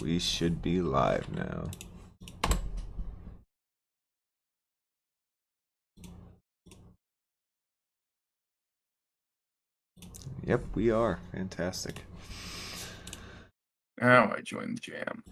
We should be live now. Yep, we are. Fantastic. Now I joined the jam.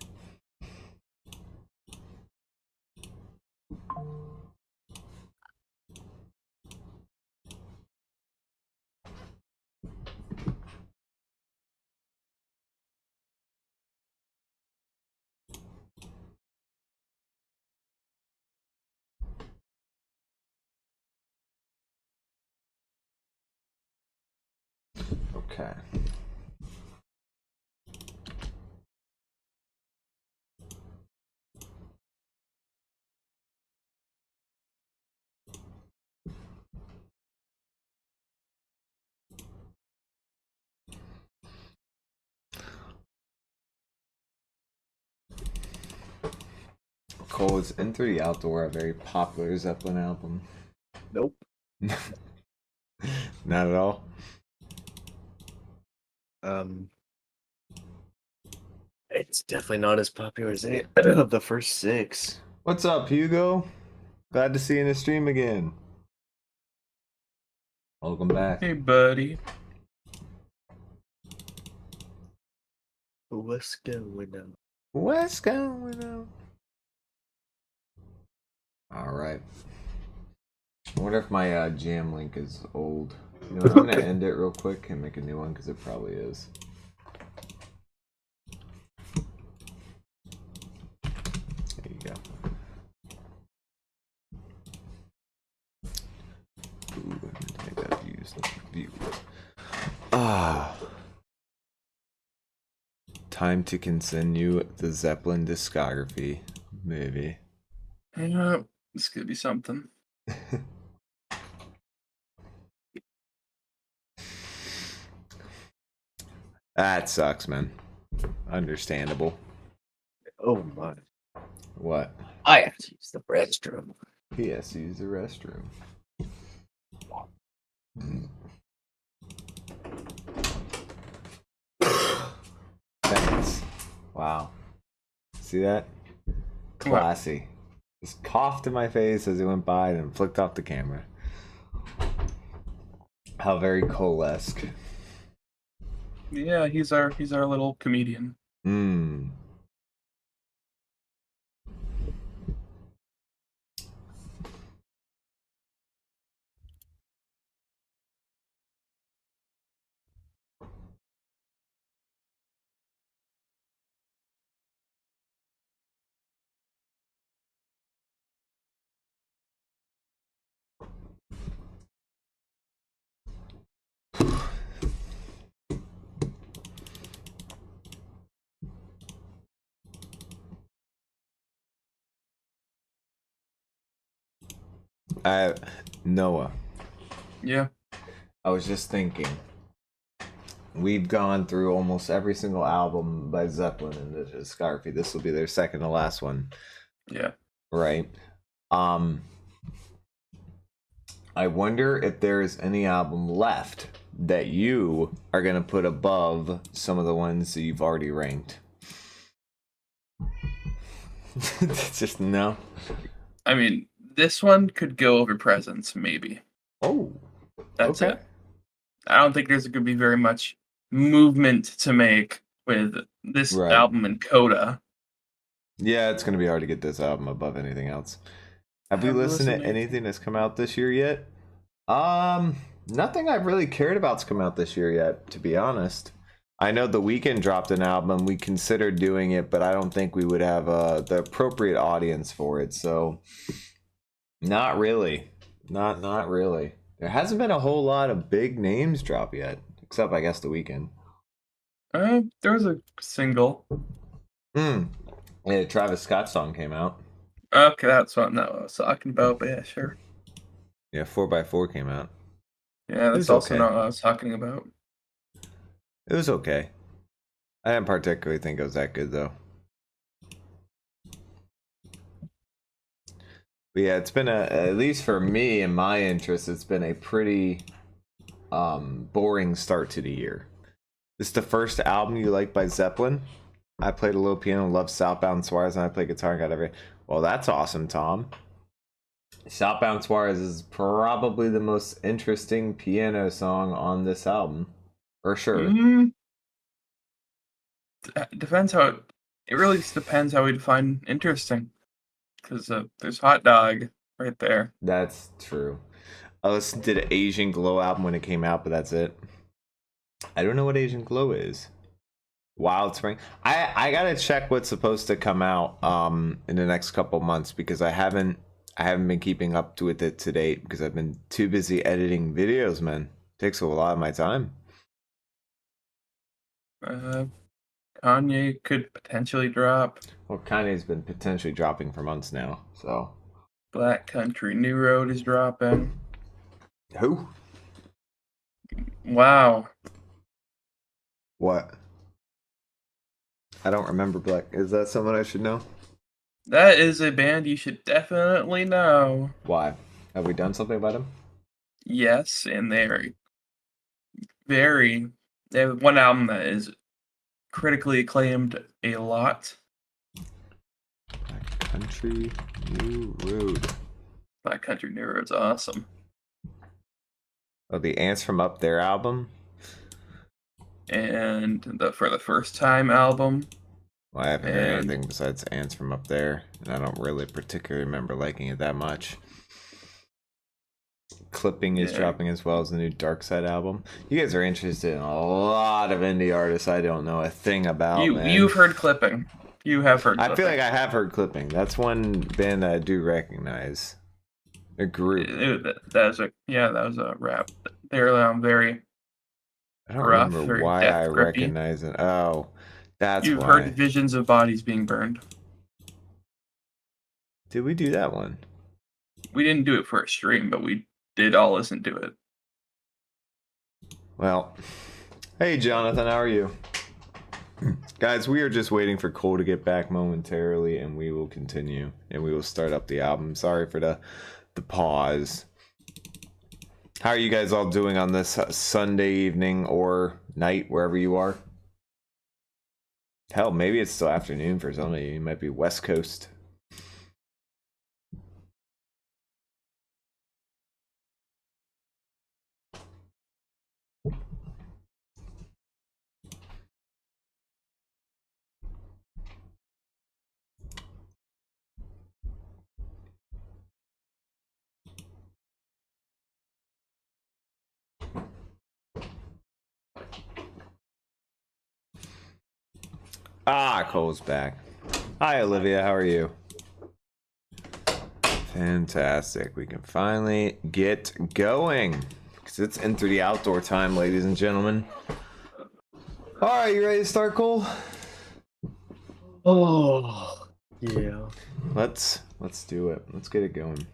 Okay. Cole, is Enter the Outdoor a very popular Zeppelin album? Nope. Not at all? It's definitely not as popular as any of the first six. What's up, Hugo? Glad to see you in the stream again. Welcome back. Hey, buddy. What's going on? What's going on? Alright. I wonder if my jam link is old. You know, I'm going to end it real quick and make a new one because it probably is. There you go. Ooh, I'm going to make that view. Time to continue the Zeppelin discography movie. Yeah, this could be something. That sucks, man. Understandable. Oh my. What? I have to use the restroom. He has to use the restroom. Thanks. Wow. See that? Classy. Just coughed in my face as he went by and then flicked off the camera. How very Cole-esque. Yeah, he's our little comedian. Mmm. Noah. Yeah. I was just thinking. We've gone through almost every single album by Zeppelin in the discography. This will be their second to last one. Yeah. Right. I wonder if there is any album left that you are going to put above some of the ones that you've already ranked. Just no. I mean, this one could go over Presence, maybe. Oh. That's okay. it. I don't think there's going to be very much movement to make with this Right. album and Coda. Yeah, it's going to be hard to get this album above anything else. Have we listened to anything that's come out this year yet? Nothing I've really cared about's come out this year yet, to be honest. I know The Weeknd dropped an album. We considered doing it, but I don't think we would have the appropriate audience for it. So, not really. Not really. There hasn't been a whole lot of big names drop yet, except I guess The Weeknd. There was a single. Yeah, Travis Scott song came out. Okay, that's what I was talking about, but yeah, sure. Yeah, 4x4 came out. Yeah, that's also not what I was talking about. It was okay. I didn't particularly think it was that good, though. But yeah, it's been at least for me and my interest, it's been a pretty boring start to the year. This is the first album you like by Zeppelin? I played a little piano, loved Southbound Suarez, and I played guitar and got every. Well, that's awesome, Tom. Southbound Suarez is probably the most interesting piano song on this album, for sure. Depends how it really just depends how we define interesting. Because there's Hot Dog right there. That's true. I listened to the Asian Glow album when it came out, but that's it. I don't know what Asian Glow is. Wild Spring. I gotta check what's supposed to come out in the next couple months because I haven't been keeping up to it to date because I've been too busy editing videos, man. Takes a lot of my time. Kanye could potentially drop. Well, Kanye's been potentially dropping for months now, so. Black Country New Road is dropping. Who? Wow. What? I don't remember Black. Is that someone I should know? That is a band you should definitely know. Why? Have we done something about him? Yes, and they have one album that is critically acclaimed a lot. Black Country New Road. Black Country New Road's awesome. Oh, the Ants from Up There album? And For the First Time album. Well, I haven't heard anything besides Ants from Up There, and I don't really particularly remember liking it that much. Clipping is dropping as well as the new Dark Side album. You guys are interested in a lot of indie artists I don't know a thing about. You've heard Clipping. You have heard Clipping. I feel like I have heard Clipping. That's one band that I do recognize. A group. That was a rap. They're very I don't rough, remember very why death I grippy. recognize it. Oh, that's You've why. heard Visions of Bodies Being Burned. Did we do that one? We didn't do it for a stream, but we did all listen to it. Well, hey Jonathan, how are you? Guys, we are just waiting for Cole to get back momentarily, and we will continue, and we will start up the album. Sorry for the pause. How are you guys all doing on this Sunday evening or night, wherever you are? Hell, maybe it's still afternoon for some of you. You might be West Coast. Ah, Cole's back. Hi, Olivia. How are you? Fantastic. We can finally get going. Because it's Enter the Outdoor time, ladies and gentlemen. All right, you ready to start, Cole? Oh, yeah. Let's do it. Let's get it going.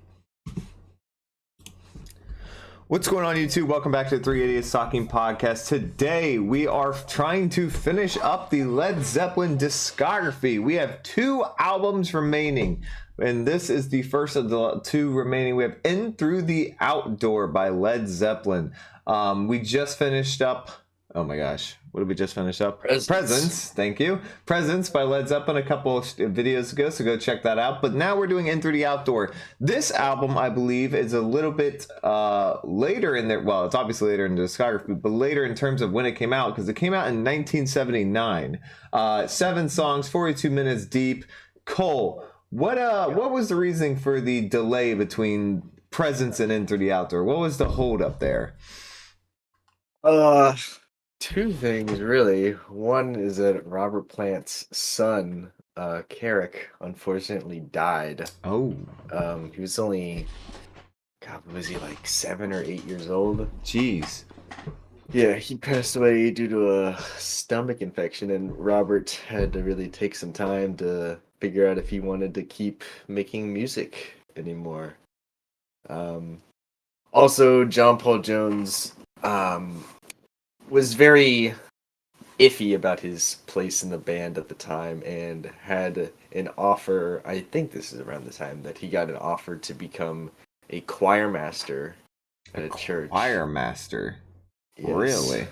What's going on, YouTube? Welcome back to the 3 Idiots Talking Podcast. Today, we are trying to finish up the Led Zeppelin discography. We have 2 albums remaining, and this is the first of the 2 remaining. We have In Through the Outdoor by Led Zeppelin. We just finished up... Oh my gosh. What did we just finish up? Presents. Thank you. Presents by Led Zeppelin a couple of videos ago, so go check that out. But now we're doing In Through the Outdoor. This album, I believe, is a little bit later in there. Well, it's obviously later in the discography, but later in terms of when it came out, because it came out in 1979. 7 songs, 42 minutes deep. Cole, what was the reasoning for the delay between Presents and In Through the Outdoor? What was the hold up there? 2 things really. One is that Robert Plant's son, Carrick, unfortunately died. Oh. He was only, God, was he like 7 or 8 years old? Jeez. Yeah, he passed away due to a stomach infection, and Robert had to really take some time to figure out if he wanted to keep making music anymore. Also, John Paul Jones was very iffy about his place in the band at the time and had an offer. I think this is around the time that he got an offer to become a choir master at a church. Choir master? Yes. Really?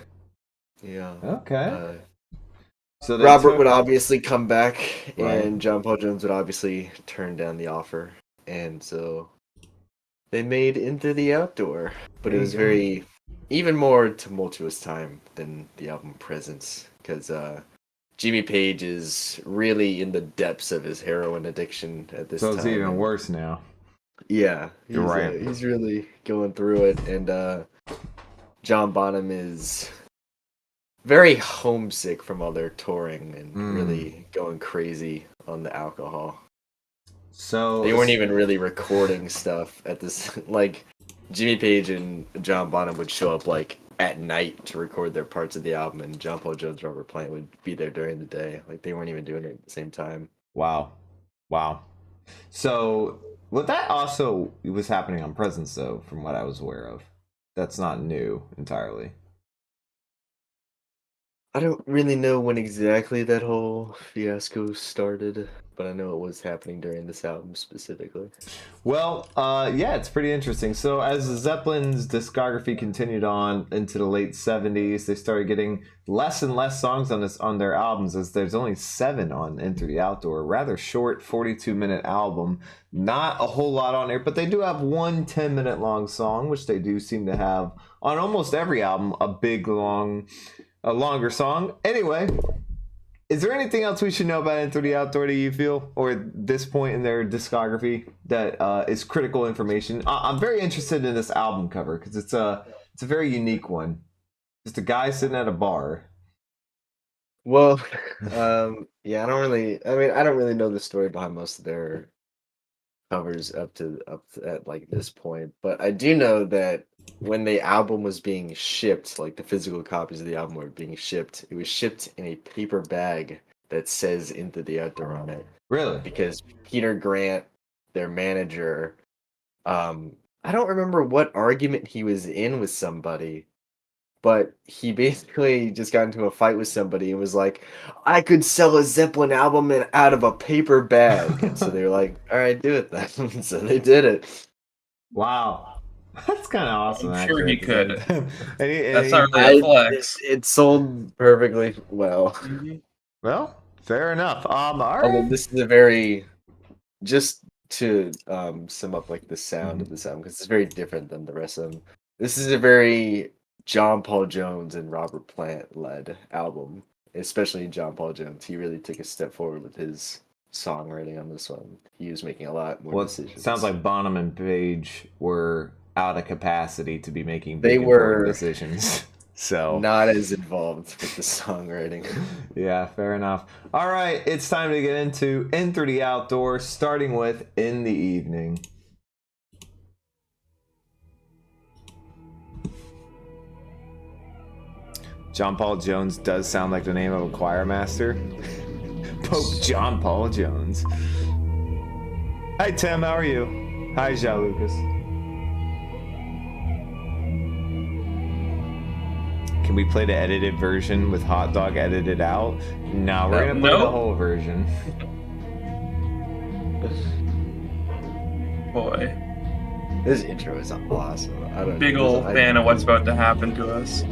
Yeah. Okay. So they Robert took- would obviously come back, Right. and John Paul Jones would obviously turn down the offer, and so they made Into the Outdoor. But There it you was go. very, even more tumultuous time than the album Presence, because Jimmy Page is really in the depths of his heroin addiction at this So time. it's even and- worse now. Yeah, You're right. He's really going through it, and John Bonham is very homesick from all their touring and really going crazy on the alcohol. So They weren't even really recording stuff at this. Like, Jimmy Page and John Bonham would show up like at night to record their parts of the album, and John Paul Jones, Robert Plant would be there during the day. Like, they weren't even doing it at the same time. Wow. So what that also was happening on Presents, though, from what I was aware of. That's not new entirely. I don't really know when exactly that whole fiasco started, but I know it was happening during this album specifically. Well, yeah, it's pretty interesting. So as Zeppelin's discography continued on into the late 70s, they started getting less and less songs on their albums, as there's only 7 on Enter the Outdoor. Rather short 42-minute album. Not a whole lot on there, but they do have one 10-minute long song, which they do seem to have on almost every album, a longer song. Anyway, is there anything else we should know about Enter the Outdoor, do you feel, or at this point in their discography that is critical information? I'm very interested in this album cover because it's a very unique one. Just a guy sitting at a bar. Well, yeah, I don't really know the story behind most of their covers up to at like this point, but I do know that when the album was being shipped, like the physical copies of the album were being shipped, it was shipped in a paper bag that says Into the Outdoor on it. Really? Because Peter Grant, their manager, I don't remember what argument he was in with somebody, but he basically just got into a fight with somebody and was like, I could sell a Zeppelin album out of a paper bag. And so they were like, all right, do it then. So they did it. Wow. That's kind of awesome. I'm sure actually, he could. That's not really a flex. It sold perfectly well. Well, fair enough. All Although right. this is a very, just to sum up like the sound of this album, because it's very different than the rest of them. This is a very John Paul Jones and Robert Plant led album, especially John Paul Jones. He really took a step forward with his songwriting on this one. He was making a lot more decisions. Sounds like Bonham and Page were out of capacity to be making They big important were decisions. So not as involved with the songwriting. yeah, fair enough. All right, it's time to get into Enter the Outdoor, starting with In the Evening. John Paul Jones does sound like the name of a choir master. Pope John Paul Jones. Hi Tim, how are you? Hi Jean Lucas. Can we play the edited version with Hot Dog edited out? No, we're gonna play the whole version. Boy. This intro is awesome. Big old fan of what's about to happen to us.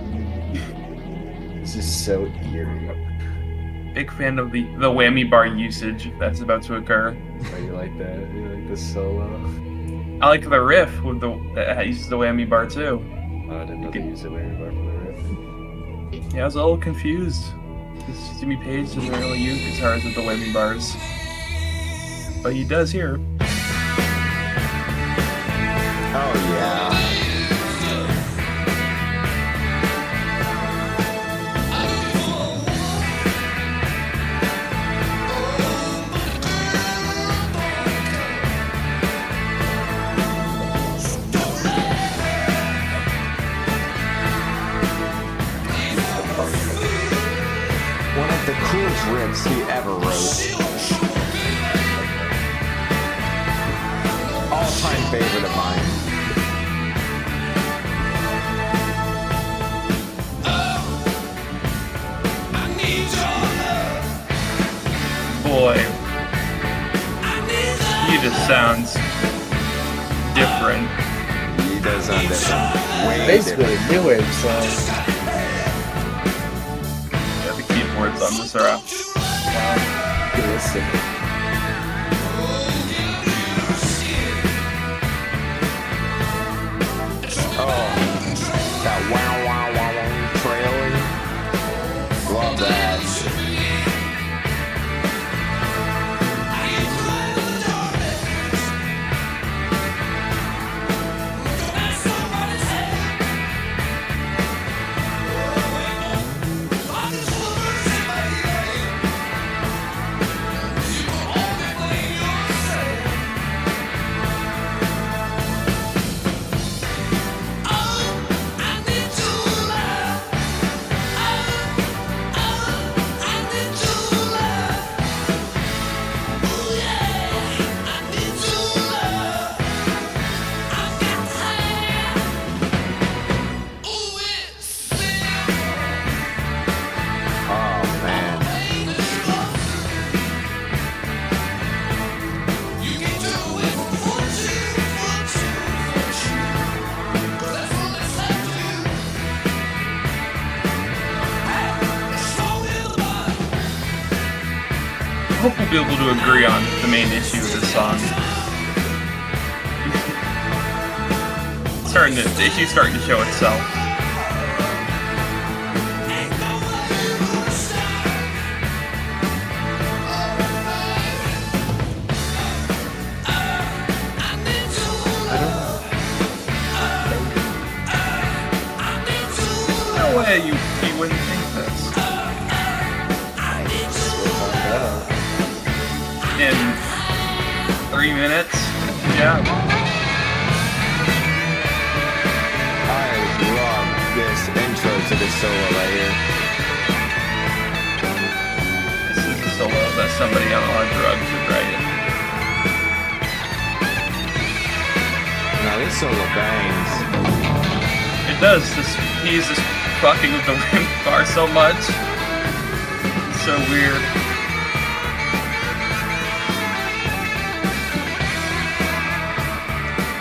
This is so eerie. Big fan of the whammy bar usage that's about to occur. Oh, you like that? You like the solo? I like the riff with that uses the whammy bar too. Oh, I didn't know they used a whammy bar for the riff. Yeah, I was a little confused. Because Jimmy Page doesn't really use guitars with the whammy bars. But he does here. Oh yeah. One of the coolest riffs he ever wrote. All-time favorite of mine. Boy. He just sounds different. He does sound different. Way Basically, different. new wave song. Yeah, the key keyboards on this era. Wow. Good listen. Oh, that wow wow wow wow trailing. Love that. I hope we'll be able to agree on the main issue of this song. The issue's starting to show itself. No way you wouldn't think this. In 3 minutes? Yeah. I love this intro to this solo right here. This is a solo that somebody on a lot of drugs would write. Now this solo bangs. It does. He's just fucking with the wind bar so much. It's so weird.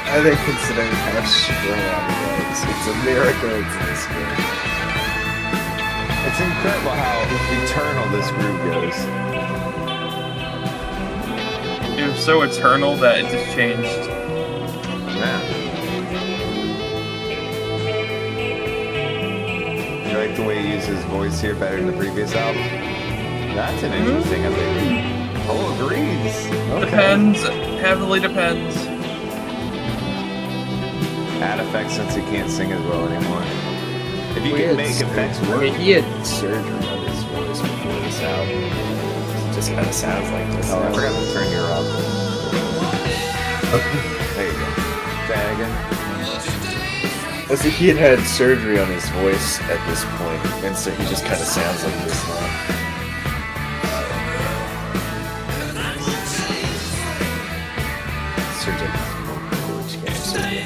I think considering how strong it was, it's a miracle it's this good. It's incredible how eternal this groove goes. It was so eternal that it just changed. Man. You like the way he uses his voice here better than the previous album? That's an interesting opinion. Oh, agrees. Okay. Depends. Heavily depends. Add effects since he can't sing as well anymore. If you can make effects work. I mean, he had surgery on his voice before this album. It just kind of sounds like this. Oh, I now. forgot to turn your up. There you go. Say that again. As if he had surgery on his voice at this point, and so he just kind of sounds like this now. Surgery. Which kind of surgery?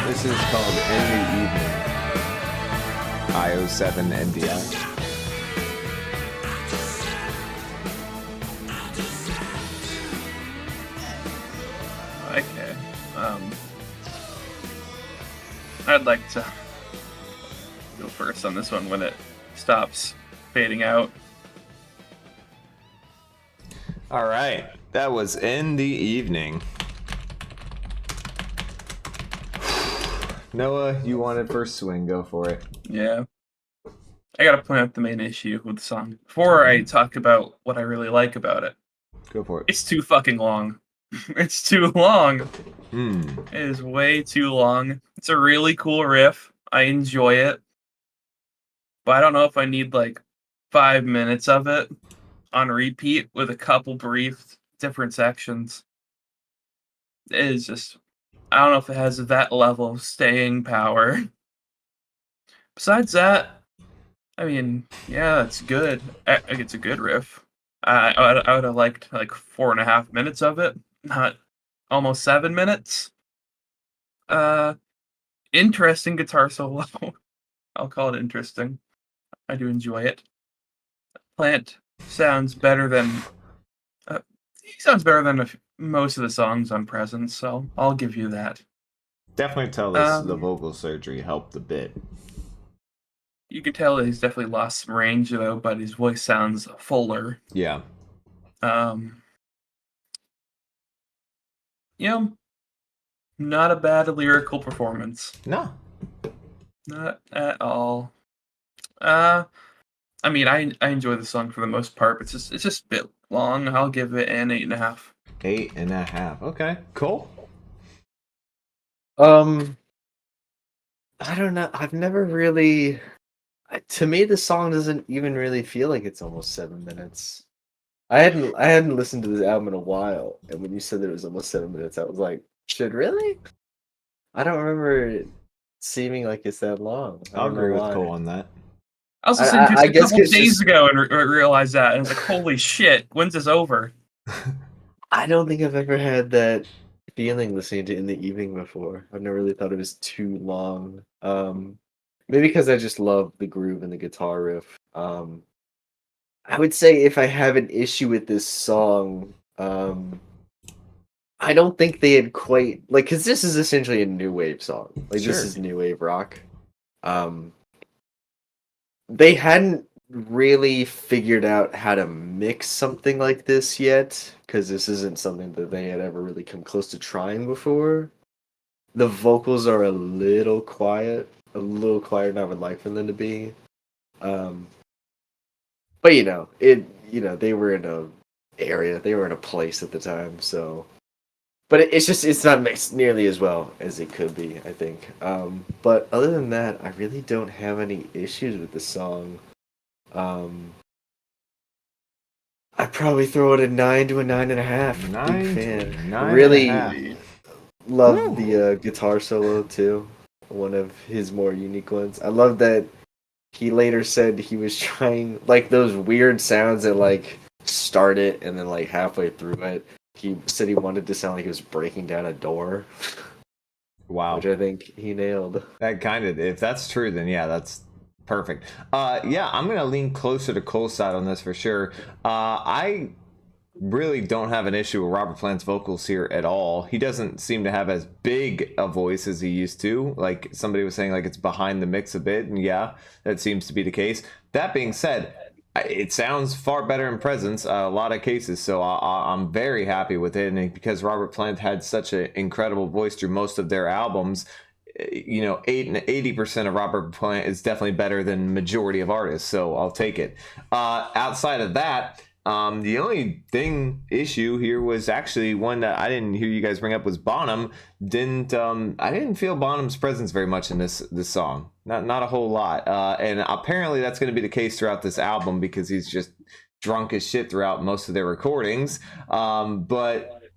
This is called In the Evening. IO7 NDI. Okay. I'd like to go first on this one when it stops fading out. All right, that was In the Evening. Noah, you wanted first swing. Go for it. Yeah. I gotta point out the main issue with the song before I talk about what I really like about it. Go for it. It's too fucking long. It's too long. Hmm. It is way too long. It's a really cool riff. I enjoy it. But I don't know if I need like 5 minutes of it on repeat with a couple brief different sections. It is just, I don't know if it has that level of staying power. Besides that, I mean, yeah, it's good. It's a good riff. I would have liked like 4.5 minutes of it, not almost 7 minutes. Interesting guitar solo. I'll call it interesting. I do enjoy it. Plant sounds better than he sounds better than most of the songs on Presence, so I'll give you that. Definitely tell this the vocal surgery helped a bit. You can tell that he's definitely lost some range though, but his voice sounds fuller. Yeah. You know, not a bad lyrical performance. No. Not at all. I mean, I enjoy the song for the most part, but it's just a bit long. I'll give it an 8.5. 8.5. Okay, cool. I don't know. I've never really. To me, the song doesn't even really feel like it's almost 7 minutes. I hadn't listened to this album in a while, and when you said that it was almost 7 minutes, I was like, "Shit, really?" I don't remember it seeming like it's that long. I'll agree with Cole on that. I was listening to I it a guess couple it's days just- ago and realized that, and I was like, "Holy shit, when's this over?" I don't think I've ever had that feeling listening to In the Evening before. I've never really thought it was too long. Maybe because I just love the groove and the guitar riff. I would say if I have an issue with this song, I don't think they had quite because this is essentially a new wave song. Like Sure. this is new wave rock. They hadn't really figured out how to mix something like this yet, because this isn't something that they had ever really come close to trying before. The vocals are a little quieter than I would like for them to be. But they were in a place at the time, so. But it's not mixed nearly as well as it could be, I think. But other than that, I really don't have any issues with the song. I'd probably throw it a 9 to a 9.5. 9 Big to fan. 9.5. Really love the guitar solo too. One of his more unique ones. I love that he later said he was trying those weird sounds that start it and then halfway through it. He said he wanted to sound like he was breaking down a door. Wow. Which I think he nailed. That if that's true, then yeah, that's perfect. Yeah, I'm gonna lean closer to Cole's side on this for sure. I really don't have an issue with Robert Plant's vocals here at all. He doesn't seem to have as big a voice as he used to. Like somebody was saying, it's behind the mix a bit, and yeah, that seems to be the case. That being said, it sounds far better in Presence a lot of cases, so I'm very happy with it. And because Robert Plant had such an incredible voice through most of their albums, 80% of Robert Plant is definitely better than majority of artists, so I'll take it. Outside of that, the only issue here was actually one that I didn't hear you guys bring up was Bonham. I didn't feel Bonham's presence very much in this song. Not a whole lot. And apparently that's going to be the case throughout this album because he's just drunk as shit throughout most of their recordings.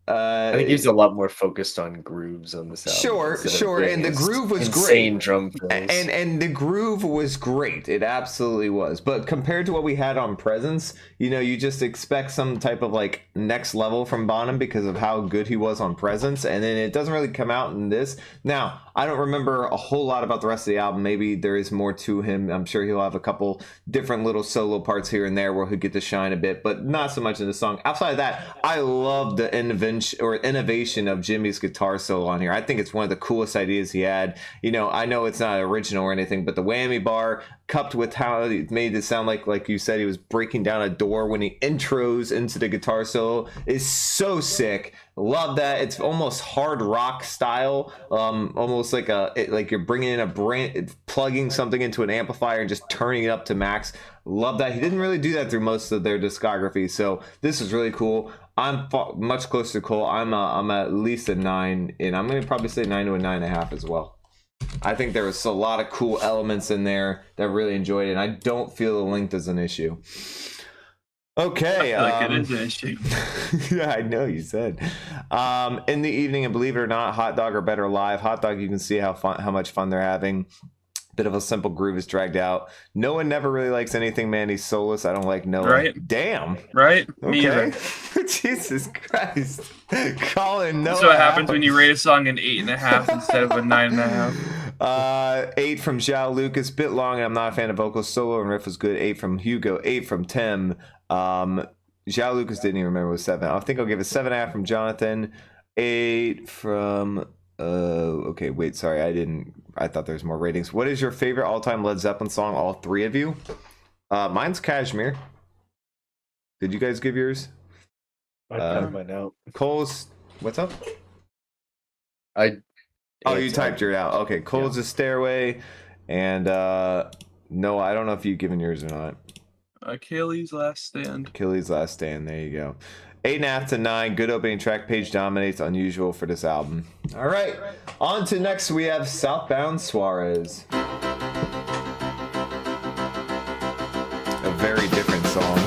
I think he's a lot more focused on grooves on this album. Sure, and the groove was insane great. Drum fills. And the groove was great. It absolutely was. But compared to what we had on Presence, you just expect some type of next level from Bonham because of how good he was on Presence, and then it doesn't really come out in this. Now, I don't remember a whole lot about the rest of the album. Maybe there is more to him. I'm sure he'll have a couple different little solo parts here and there where he'll get to shine a bit, but not so much in the song. Outside of that, I love the innovation of Jimmy's guitar solo on here. I think it's one of the coolest ideas he had. You know, I know it's not original or anything, but the whammy bar cupped with how he made it sound like you said, he was breaking down a door when he intros into the guitar solo is so sick. Love that. It's almost hard rock style, almost like like you're bringing in a brand, plugging something into an amplifier and just turning it up to max. Love that. He didn't really do that through most of their discography, so this is really cool. I'm much closer to Cole. I'm at least a 9, and I'm gonna probably say 9 to a 9.5 as well. I think there was a lot of cool elements in there that I really enjoyed it, and I don't feel the length is an issue. Okay. I feel like it is an issue. Yeah, I know you said. In the evening, and believe it or not, Hot Dog are better live. Hot Dog, you can see how much fun they're having. Bit of a simple groove is dragged out. Noah never really likes anything Mandy's soulless. I don't like Noah. Right. Damn. Right? Okay. Me either. Jesus Christ. Calling Noah. That's what happens when you rate a song an 8.5 instead of a 9.5. 8 from Zhao Lucas. Bit long, and I'm not a fan of vocals. Solo and riff was good. 8 from Hugo. 8 from Tim. Zhao Lucas didn't even remember it was 7. I think I'll give it 7.5 from Jonathan. 8 from okay, wait, sorry, I thought there's more ratings. What is your favorite all-time Led Zeppelin song, all 3 of you? Mine's Kashmir. Did you guys give yours? I typed mine out. Cole's, what's up? You typed yours out. Okay, Cole's is Stairway, and no, I don't know if you've given yours or not. Achilles' Last Stand. Achilles' Last Stand, there you go. 8.5 to 9. Good opening track. Page dominates. Unusual for this album. All right. On to next. We have Southbound Suarez. A very different song.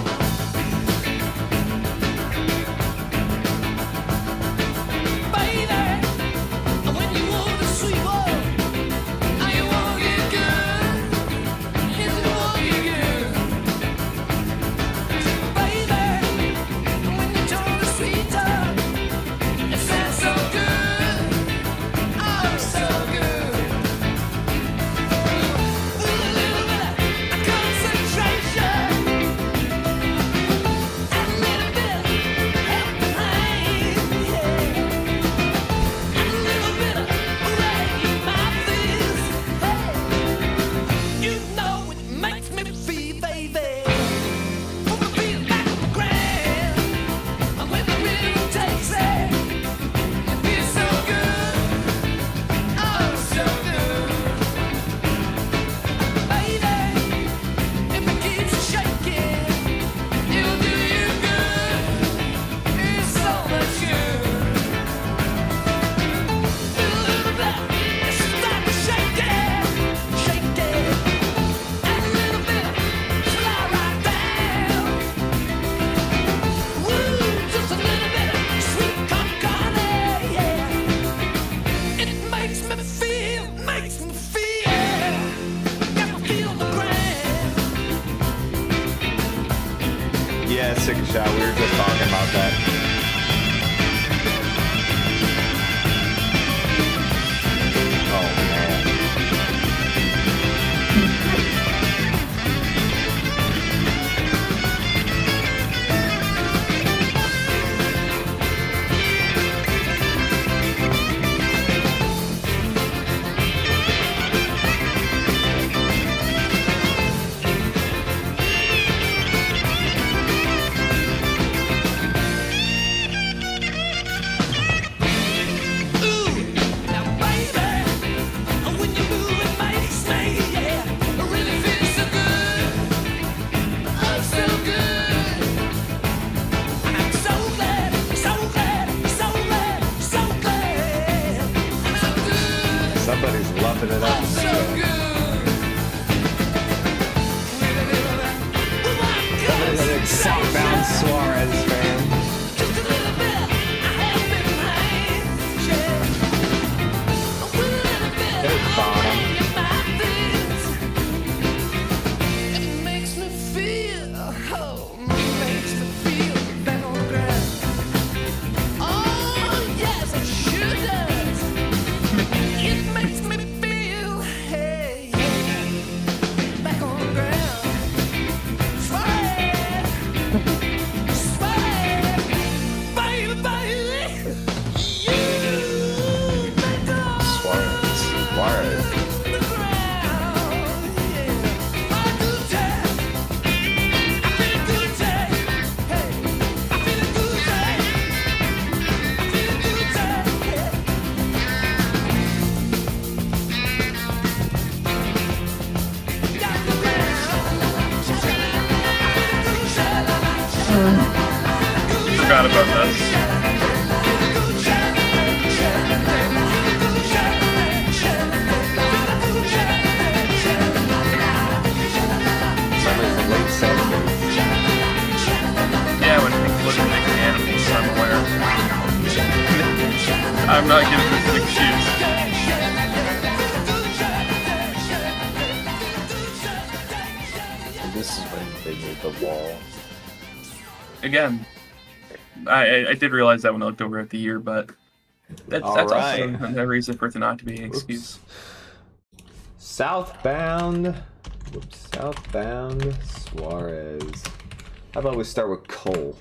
Yeah, sick shot. We were just talking about that. Oh, man. Somebody's loving it up. Southbound Suarez, man. Hey, bottom. about this. Something from late 70s. Yeah, when people look at big animals somewhere. I'm not giving this an excuse. And this is when they made the wall. Again, I did realize that when I looked over at the year, but that's also a reason for it to not to be an excuse. Southbound. Whoops. Southbound Suarez. How about we start with Cole?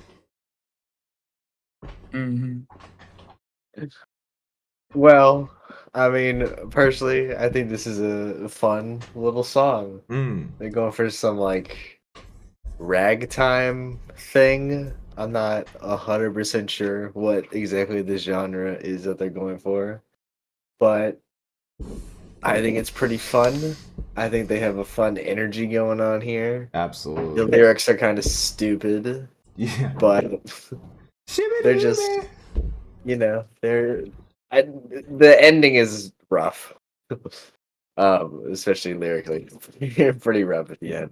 Mm-hmm. Well, I mean, personally, I think this is a fun little song. They're going for some like ragtime thing. I'm not 100% sure what exactly the genre is that they're going for, but I think it's pretty fun. I think they have a fun energy going on here. Absolutely. The lyrics are kind of stupid, Yeah. but they're just, you know, the ending is rough. Especially lyrically. Pretty rough at the end.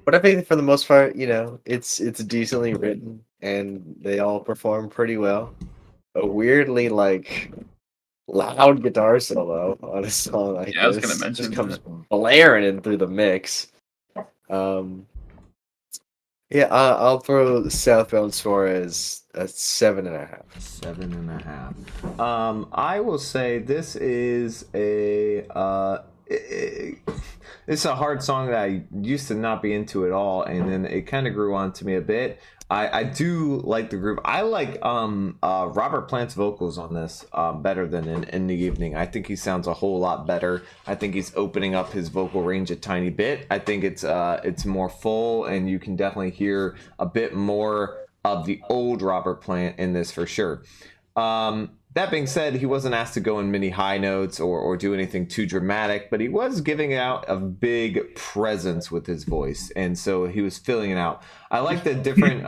But I think for the most part, you know, it's decently written and they all perform pretty well. A weirdly like loud guitar solo on a song like Yeah, I was this gonna mention just comes that. blaring in through the mix. Yeah, I'll throw Southbound Suarez a 7.5. 7.5. I will say this is it's a hard song that I used to not be into at all, and then it kind of grew on to me a bit. I do like the groove. I like Robert Plant's vocals on this better than in the evening. I think he sounds a whole lot better. I think he's opening up his vocal range a tiny bit. I think it's more full, and you can definitely hear a bit more of the old Robert Plant in this for sure. That being said, he wasn't asked to go in many high notes or do anything too dramatic, but he was giving out a big presence with his voice, and so he was filling it out. I like the different...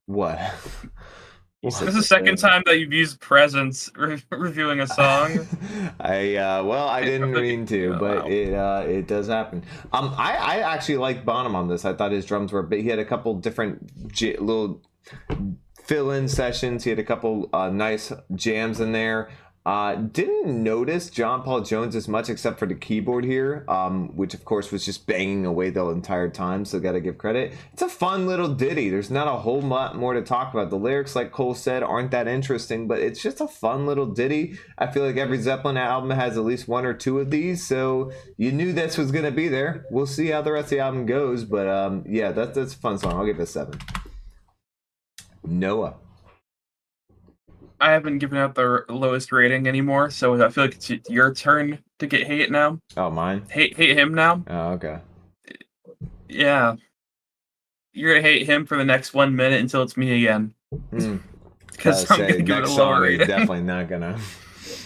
what? This is the second time that you've used presence reviewing a song. I didn't mean to, but it does happen. I actually liked Bonham on this. I thought his drums were, but he had a couple different little fill-in sessions. He had a couple nice jams in there. Didn't notice John Paul Jones as much except for the keyboard here, which of course was just banging away the entire time, so gotta give credit. It's a fun little ditty. There's not a whole lot more to talk about. The lyrics, like Cole said, aren't that interesting, but it's just a fun little ditty. I feel like every Zeppelin album has at least one or two of these, so you knew this was gonna be there. We'll see how the rest of the album goes, but yeah, that's a fun song. I'll give it a 7. Noah. I haven't given out the lowest rating anymore, so I feel like it's your turn to get hate now. Oh, mine? Hate him now. Oh, okay. Yeah. You're gonna hate him for the next 1 minute until it's me again. Because I'm gonna give it a lower rating. Definitely not gonna.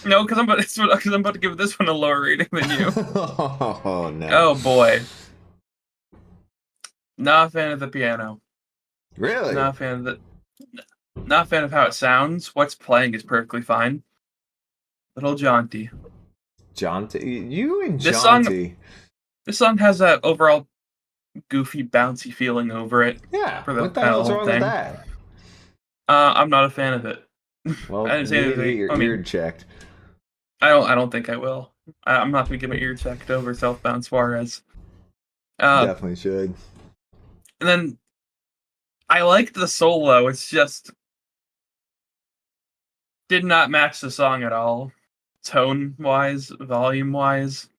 No, because I'm about to give this one a lower rating than you. Oh no. Oh boy. Not a fan of the piano. Really? Not a fan of how it sounds. What's playing is perfectly fine. Little jaunty. Jaunty? You and This jaunty. This song has that overall goofy, bouncy feeling over it. Yeah. For the What the hell's wrong thing. with that? I'm not a fan of it. Well, I didn't say you need to anything. get your I mean, ear checked. I don't think I will. I'm not gonna get my ear checked over Southbound Suarez. Definitely should. And then I liked the solo. It's just did not match the song at all, tone wise, volume wise.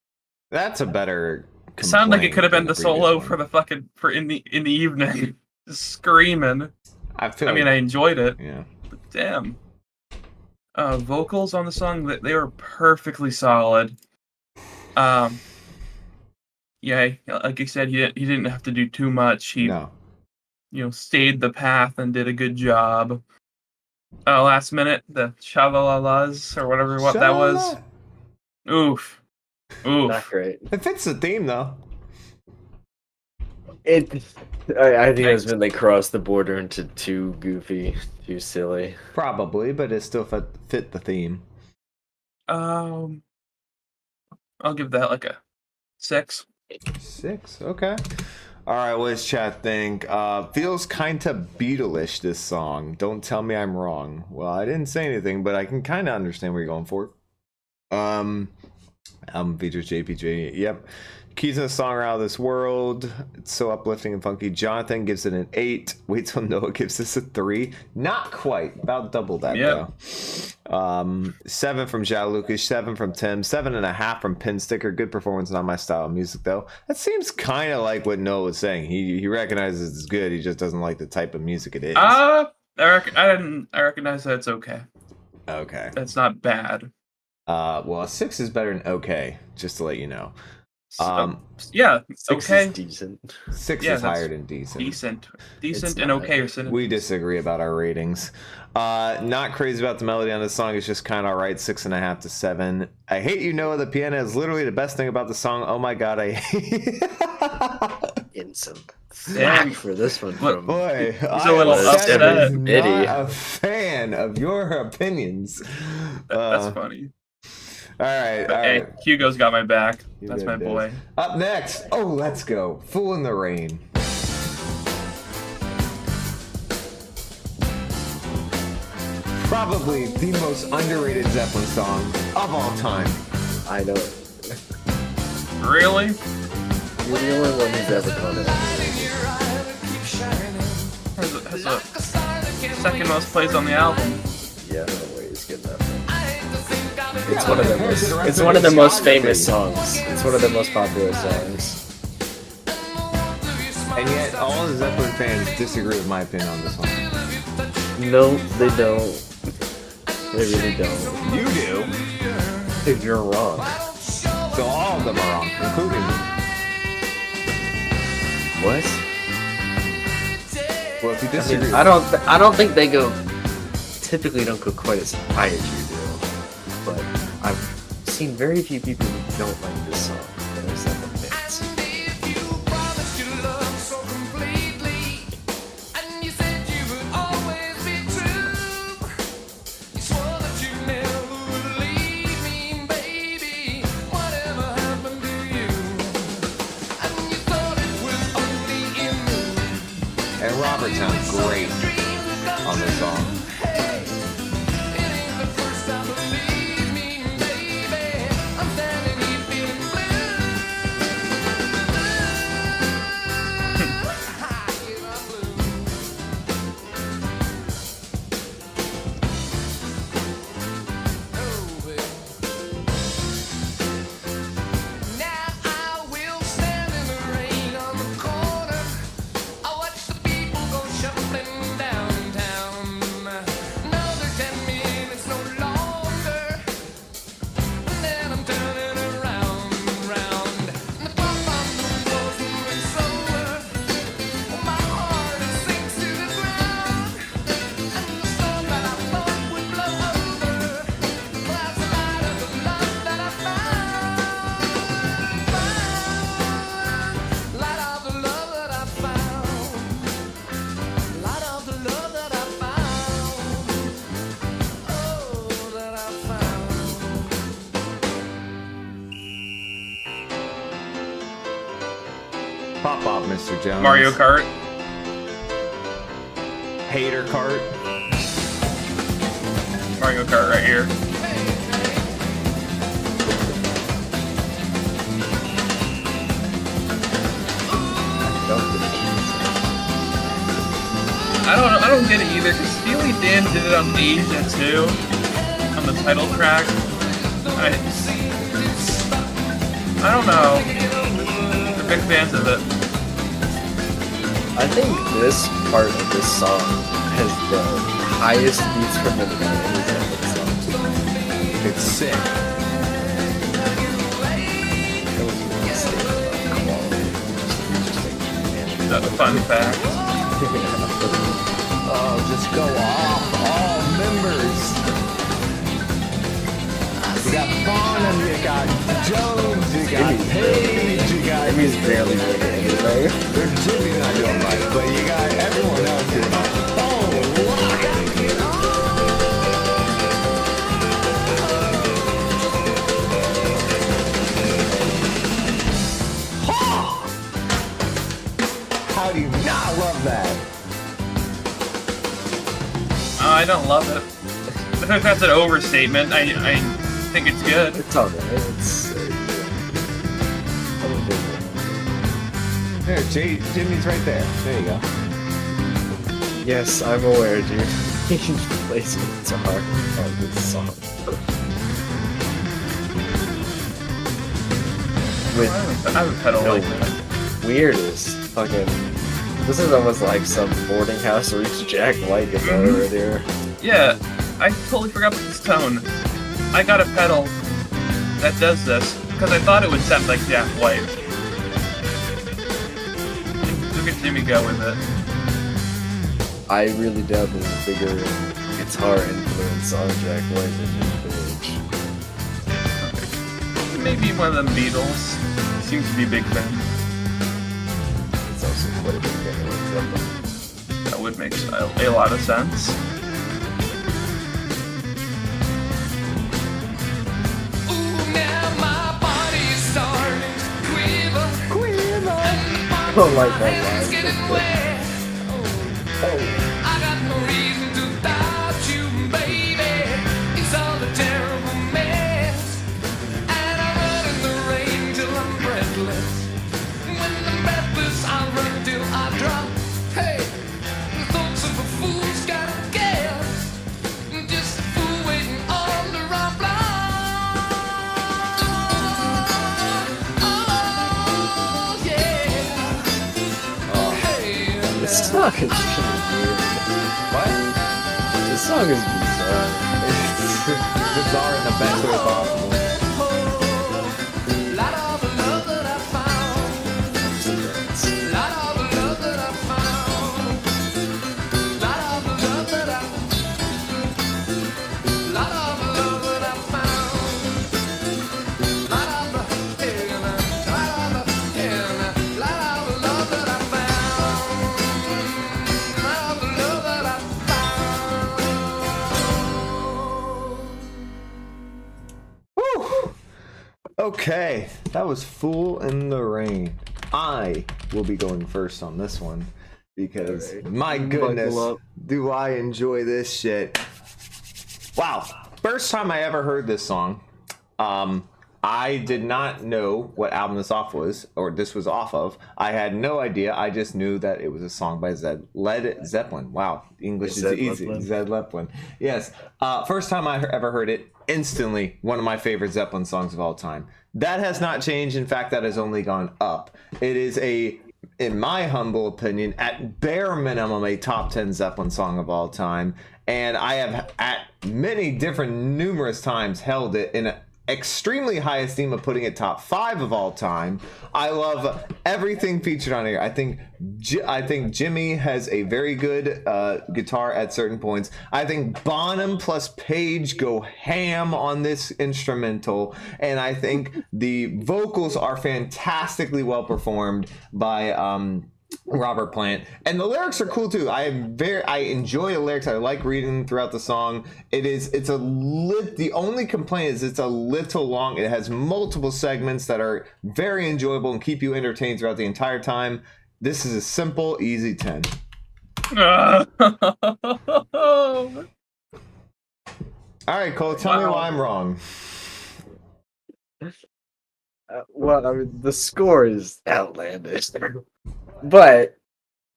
That's a better. It sounded like it could have been than the solo previous for one. in the evening, just screaming. I mean, I enjoyed it. Yeah. But damn. Vocals on the song, they were perfectly solid. Yeah, like you said, he didn't have to do too much. He stayed the path and did a good job. Last minute, the sha-la-la-las or whatever that was. Oof. Not great. It fits the theme though. I think it was when they crossed the border into too goofy, too silly. Probably, but it still fit the theme. I'll give that like a 6. 6, okay. All right, what does chat think? Feels kinda Beatles-ish, this song. Don't tell me I'm wrong. Well, I didn't say anything, but I can kind of understand where you're going for. Album features JPG. Yep. Keys in the song are out of this world. It's so uplifting and funky. Jonathan gives it an 8. Wait till Noah gives this a 3. Not quite. About double that, though. 7 from Zhao Lucas. 7 from Tim. 7.5 from Pin Sticker. Good performance, not my style of music, though. That seems kind of like what Noah was saying. He recognizes it's good. He just doesn't like the type of music it is. I recognize that it's okay. Okay. It's not bad. Well, a 6 is better than okay, just to let you know. Yeah, 6 okay. is decent. 6 Yeah, is that's higher than decent. Decent It's and not. okay are synonyms. We disagree about our ratings. Not crazy about the melody on this song. It's just kind of alright. 6.5 to 7. I hate you, Noah. The piano is literally the best thing about the song. Oh my god, I hate In some Dang. flack for this one Look, from Boy, He's a little upset. I'm Biddy. not a fan of your opinions. That's funny. All right, But all hey, right. Hugo's got my back. You That's did my this. boy. Up next, oh, let's go. Fool in the Rain. Probably the most underrated Zeppelin song of all time. I know it. Really? You're the only one who's ever called it. Has a second most plays on the album. Yeah, no way he's getting that from. It's one of their most. It's one of their most famous songs. It's one of their most popular songs. And yet, all the Zeppelin fans disagree with my opinion on this one. No, they don't. They really don't. You do. If you're wrong. So all of them are wrong, including me. What? Well, if you I disagree, mean, I don't think they go. Typically, don't go quite as high as you do. But I've seen very few people who don't like this song that are Zeppelin fans. and Robert sounds great on this song. Pop off, Mr. Jones. Mario Kart. Hater cart. Mario Kart right here. I don't get it either, because Steely Dan did it on Asia too, on the title track. I don't know. They're big fans of it. I think this part of this song has the highest beats per minute of any Zeppelin song. It's sick. That was one statement about quality. That's a fun fact. Oh, just go off, all members. You got Bonham, you got Jones, you got Page, you got... Jimmy's barely making it, right? Jimmy's not doing much, but you got everyone else doing much. How do you not love that? I don't love it. I think that's an overstatement. I think it's good. It's alright. It's There, Jimmy's right there. There you go. yes, I'm aware, dude. He plays guitar on this song. With I have a pedal no like that. weirdest fucking. This is almost like some boarding house reached Jack White guitar right here. Yeah, I totally forgot about this tone. I got a pedal that does this because I thought it would sound like Jack White. Look at Jimmy go with it. I really doubt there's a bigger guitar influence on Jack White than Jimmy Page. Maybe one of them Beatles. Seems to be a big fan. It's also quite a big fan of Zeppelin. That would make a lot of sense. I don't like that line. I got no reason to doubt you, baby. It's all a terrible mess. And I run in the rain till I'm breathless. When I'm breathless, I'll run till I drop. Hey, the thoughts of a fool's gotta guess. Just a fool waiting on the wrong block. Oh, yeah. Hey, This song is really weird. What? This song is bizarre. Bizarre in the best way possible. lot of the love that I found. Lot of the love that I found. Lot of the love that I Lot of the love that I found. Lot of the lot of the lot of the love that I found. Lot of the love that I found. Whew. Okay, that was Fool in the Rain. I will be going first on this one because Alright. my Buckle goodness, up. do I enjoy this shit. Wow, first time I ever heard this song. I did not know what album this off was, or this was off of. I had no idea. I just knew that it was a song by Led Zeppelin. Wow, English is easy. Zeppelin. Zeppelin. Yes. First time I ever heard it, instantly one of my favorite Zeppelin songs of all time. That has not changed. In fact, that has only gone up. It is in my humble opinion, at bare minimum, a top 10 Zeppelin song of all time. And I have at many different numerous times held it in extremely high esteem of putting it top 5 of all time. I love everything featured on here. I think Jimmy has a very good guitar at certain points. I think Bonham plus Page go ham on this instrumental, and I think the vocals are fantastically well performed by Robert Plant, and the lyrics are cool too. I enjoy the lyrics. I like reading them throughout the song. The only complaint is it's a little long. It has multiple segments that are very enjoyable and keep you entertained throughout the entire time. This is a simple, easy 10. All right, Cole, tell me why I'm wrong. Well, I mean, the score is outlandish, but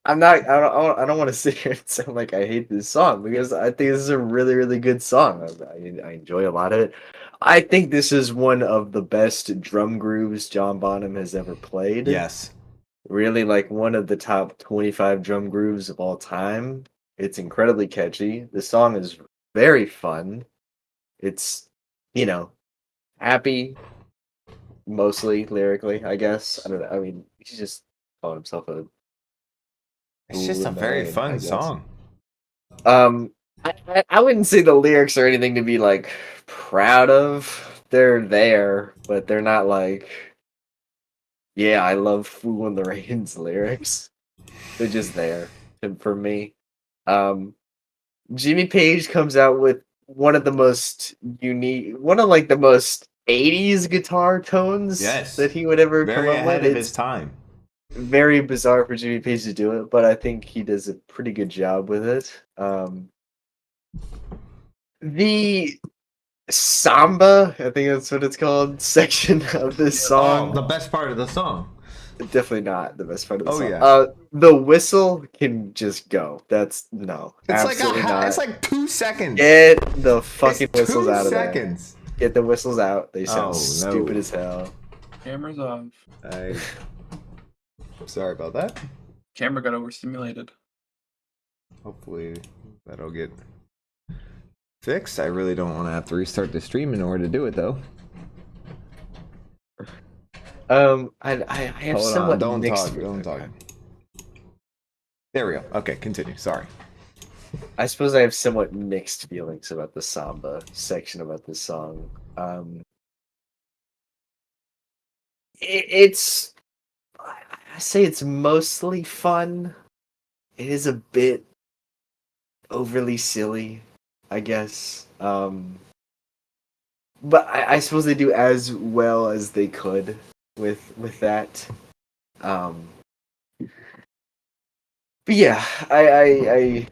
I'm not. I don't want to sit here and sound like I hate this song because I think this is a really, really good song. I enjoy a lot of it. I think this is one of the best drum grooves John Bonham has ever played. Yes. Really, like one of the top 25 drum grooves of all time. It's incredibly catchy. The song is very fun. It's, happy. Mostly lyrically, I guess. I don't know. I mean, he's just calling himself a. It's just a very fun song. I wouldn't say the lyrics are anything to be like proud of. They're there, but they're not like Yeah, I love Fool in the Rain's lyrics. They're just there for me. Jimmy Page comes out with one of the most unique, one of like the most 80s guitar tones Yes. that he would ever Very come up ahead with. of It's his time. very bizarre for Jimmy Page to do it, but I think he does a pretty good job with it. The samba, I think that's what it's called, section of this song. Oh, the best part of the song. Definitely not the best part of the Oh, song. yeah. The whistle can just go. That's no, It's absolutely not. It's like 2 seconds. Get the fucking It's whistles 2 out of seconds. there. Get the whistles out. They sound Oh, no. stupid as hell. Camera's off. I'm sorry about that. Camera got overstimulated. Hopefully that'll get fixed. I really don't want to have to restart the stream in order to do it, though. I have Hold somewhat on, don't mixed talk, don't talk. okay. There we go. Okay, continue. Sorry. I suppose I have somewhat mixed feelings about the samba section about this song. It's I say it's mostly fun. It is a bit overly silly, I guess. But I suppose they do as well as they could with that. But yeah, I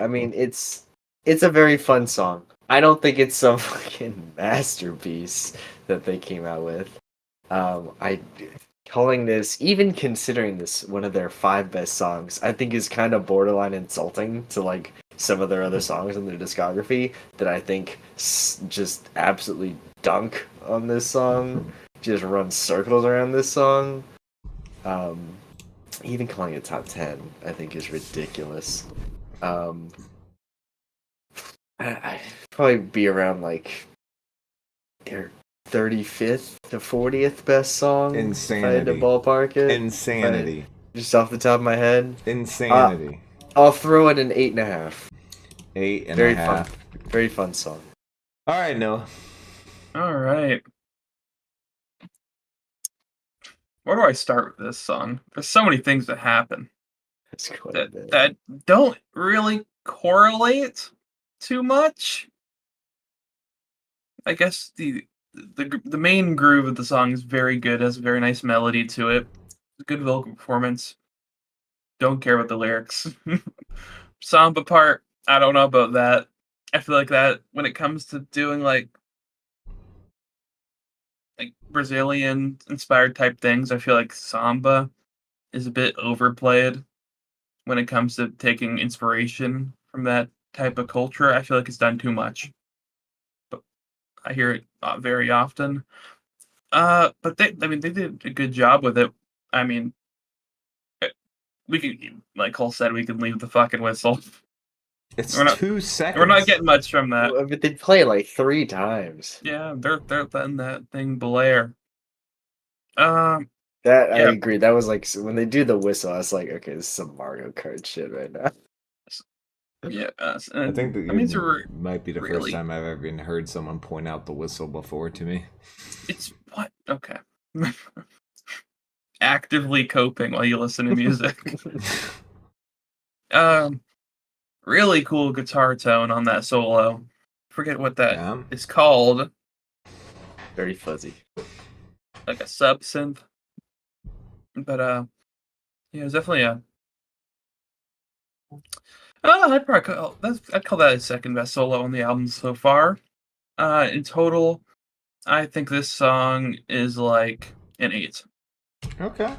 mean it's a very fun song. I don't think it's some fucking masterpiece that they came out with. I calling this, even considering this one of their 5 best songs, I think is kind of borderline insulting to like some of their other songs in their discography that I think just absolutely dunk on this song, just run circles around this song. Even calling it top 10, I think is ridiculous. I'd probably be around like their 35th to 40th best song. If I had to Insanity. ballpark it. Insanity. Just off the top of my head. Insanity. I'll throw it an 8.5. 8.5. Very fun. Very fun song. All right, Noah. All right. Where do I start with this song? There's so many things that happen That's quite a that bit. that don't really correlate too much. I guess the main groove of the song is very good. Has a very nice melody to it. Good vocal performance. Don't care about the lyrics. Samba part, I don't know about that. I feel like that when it comes to doing like Brazilian inspired type things, I feel like samba is a bit overplayed when it comes to taking inspiration from that type of culture. I feel like it's done too much. But I hear it very often. But they did a good job with it. I mean, we can, like Cole said, we can leave the fucking whistle. It's We're not- 2 seconds. We're not getting much from that. But they play it like 3 times. Yeah, they're letting that thing blare. That I Yeah. agree. That was like when they do the whistle, I was like, okay, this is some Mario Kart shit right now. Yeah, I think that it's might be the really- first time I've ever even heard someone point out the whistle before to me. it's what okay. Actively coping while you listen to music. Really cool guitar tone on that solo. Forget what that is called. Very fuzzy. Like a sub synth. But yeah, it's definitely a. I'd call that a second best solo on the album so far. In total, I think this song is like an 8. Okay. All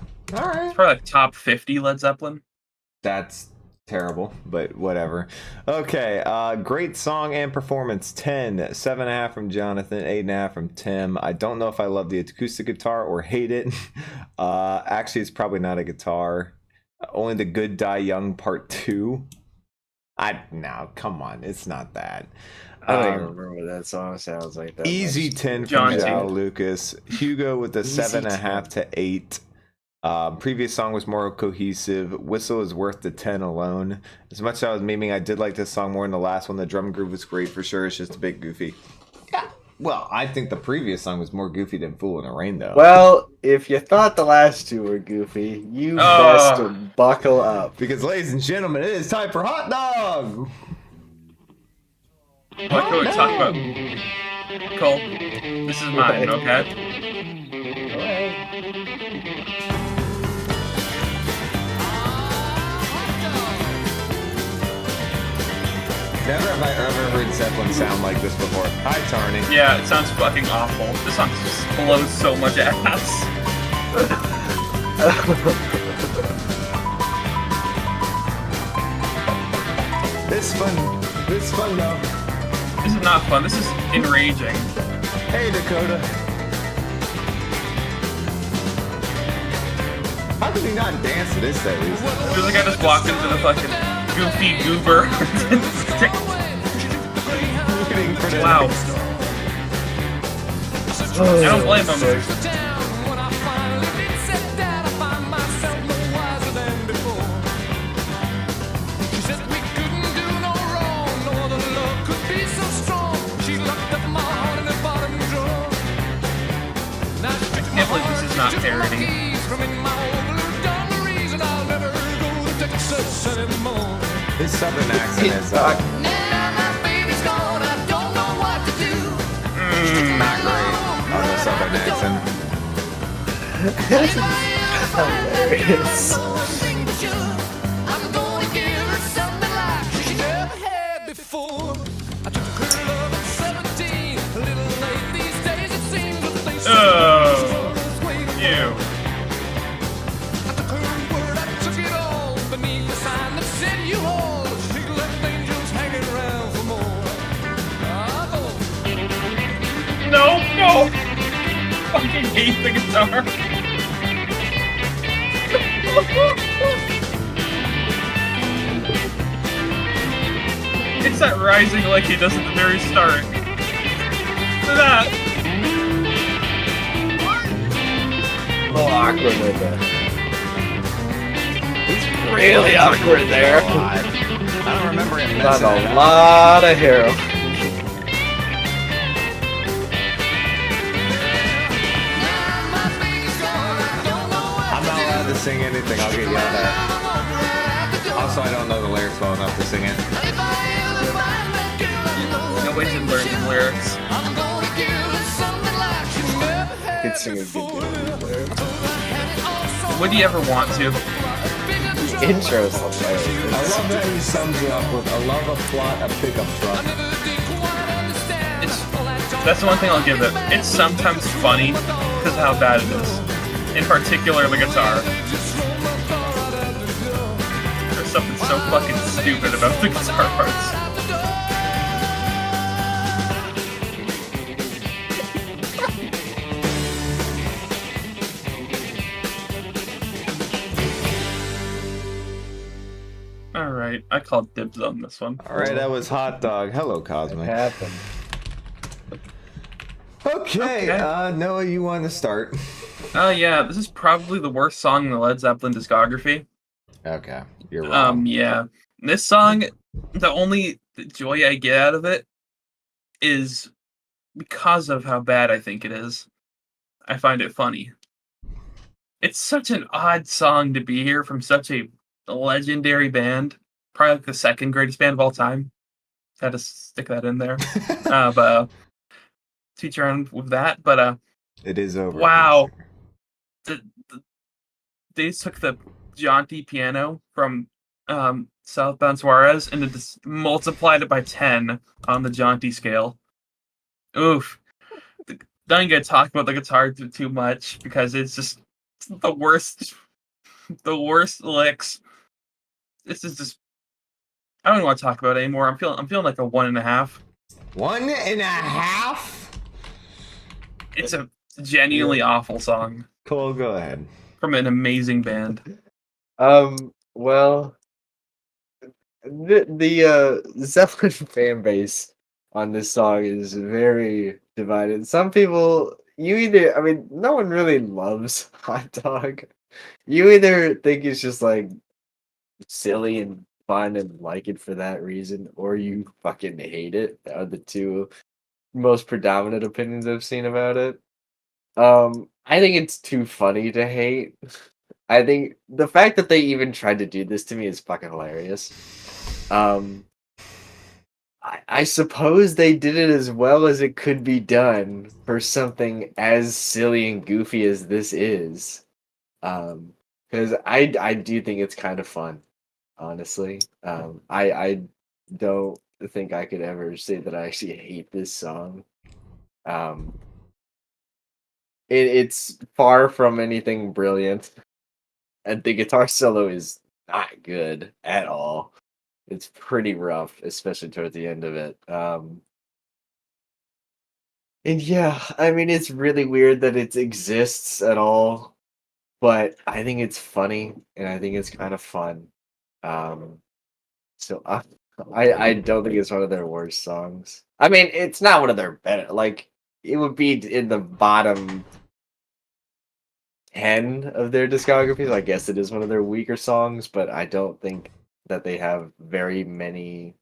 right. It's probably like top 50 Led Zeppelin. That's terrible, but whatever. Okay, great song and performance. 10, 7.5 from Jonathan, 8.5 from Tim. I don't know if I love the acoustic guitar or hate it. Actually, it's probably not a guitar. Only the Good Die Young Part 2. No, come on, it's not that. I don't even remember what that song sounds like. That Easy much. 10 from John Joao T. Lucas. Hugo with a Easy 7.5 to 8. Previous song was more cohesive. Whistle is worth the 10 alone. As much as I was memeing, I did like this song more than the last one. The drum groove was great for sure. It's just a bit goofy. Yeah, Well, I think the previous song was more goofy than "Fool in the Rain," though. Well, if you thought the last two were goofy, you best buckle up. Because, ladies and gentlemen, it is time for hot dog. What can we talk about? Cole, this is mine, okay? Never have I ever heard Zeppelin sound like this before. Hi, Tarny. Yeah, it sounds fucking awful. This song just blows so much ass. This is fun. This is fun, though. This is not fun. This is enraging. Hey, Dakota. How can he not dance to this, at least? Feels like I just walked into the fucking goofy goober. Wow. I don't blame him. I can't believe this is not parody. His southern accent is not great on the southern accent. Hilarious. Ew. No, no! Fucking hate the guitar. It's that rising like he does at the very start. Look at that. A little awkward with that. It's really awkward there. I don't remember him Not messing it a up. lot of hero. I'm not allowed to sing anything. I'll get yelled at. Also, I don't know the lyrics well enough to sing it. Nobody should learn the lyrics. I could sing a good deal. Would you ever want to? The intro's hilarious. I love that he sums it up with, I love a plot, a pickup truck. That's the one thing I'll give it. It's sometimes funny because of how bad it is. In particular, the guitar. There's something so fucking stupid about the guitar parts. Alright, I called dibs on this one. Alright, that was Hot Dog. Hello, Cosmic. Happened. Okay, Noah, you want to start? Oh yeah, this is probably the worst song in the Led Zeppelin discography. Okay, you're wrong. Yeah. This song, the only joy I get out of it is because of how bad I think it is. I find it funny. It's such an odd song to be here from such a legendary band. Probably like the second greatest band of all time. Had to stick that in there. But teach around with that. But It is over. wow. They took the jaunty piano from Southbound Suarez and just multiplied it by 10 on the jaunty scale. Oof. Don't get to talk about the guitar too much because it's just the worst licks. This is just, I don't want to talk about it anymore. I'm feeling like a 1.5. 1.5? It's a genuinely awful song Cole, go ahead. from an amazing band. Well, the Zeppelin fan base on this song is very divided. Some people, no one really loves Hot Dog. You either think it's just like silly and fun and like it for that reason, or you fucking hate it. Are the two most predominant opinions I've seen about it. I think it's too funny to hate. I think the fact that they even tried to do this to me is fucking hilarious. I suppose they did it as well as it could be done for something as silly and goofy as this is. Because I do think it's kind of fun, honestly. I don't think I could ever say that I actually hate this song. It's far from anything brilliant, and the guitar solo is not good at all. It's pretty rough, especially towards the end of it. And yeah, I mean, it's really weird that it exists at all, but I think it's funny and I think it's kind of fun. So I don't think it's one of their worst songs. I mean, it's not one of their better. Like, it would be in the bottom 10 of their discography. So I guess it is one of their weaker songs, but I don't think that they have very many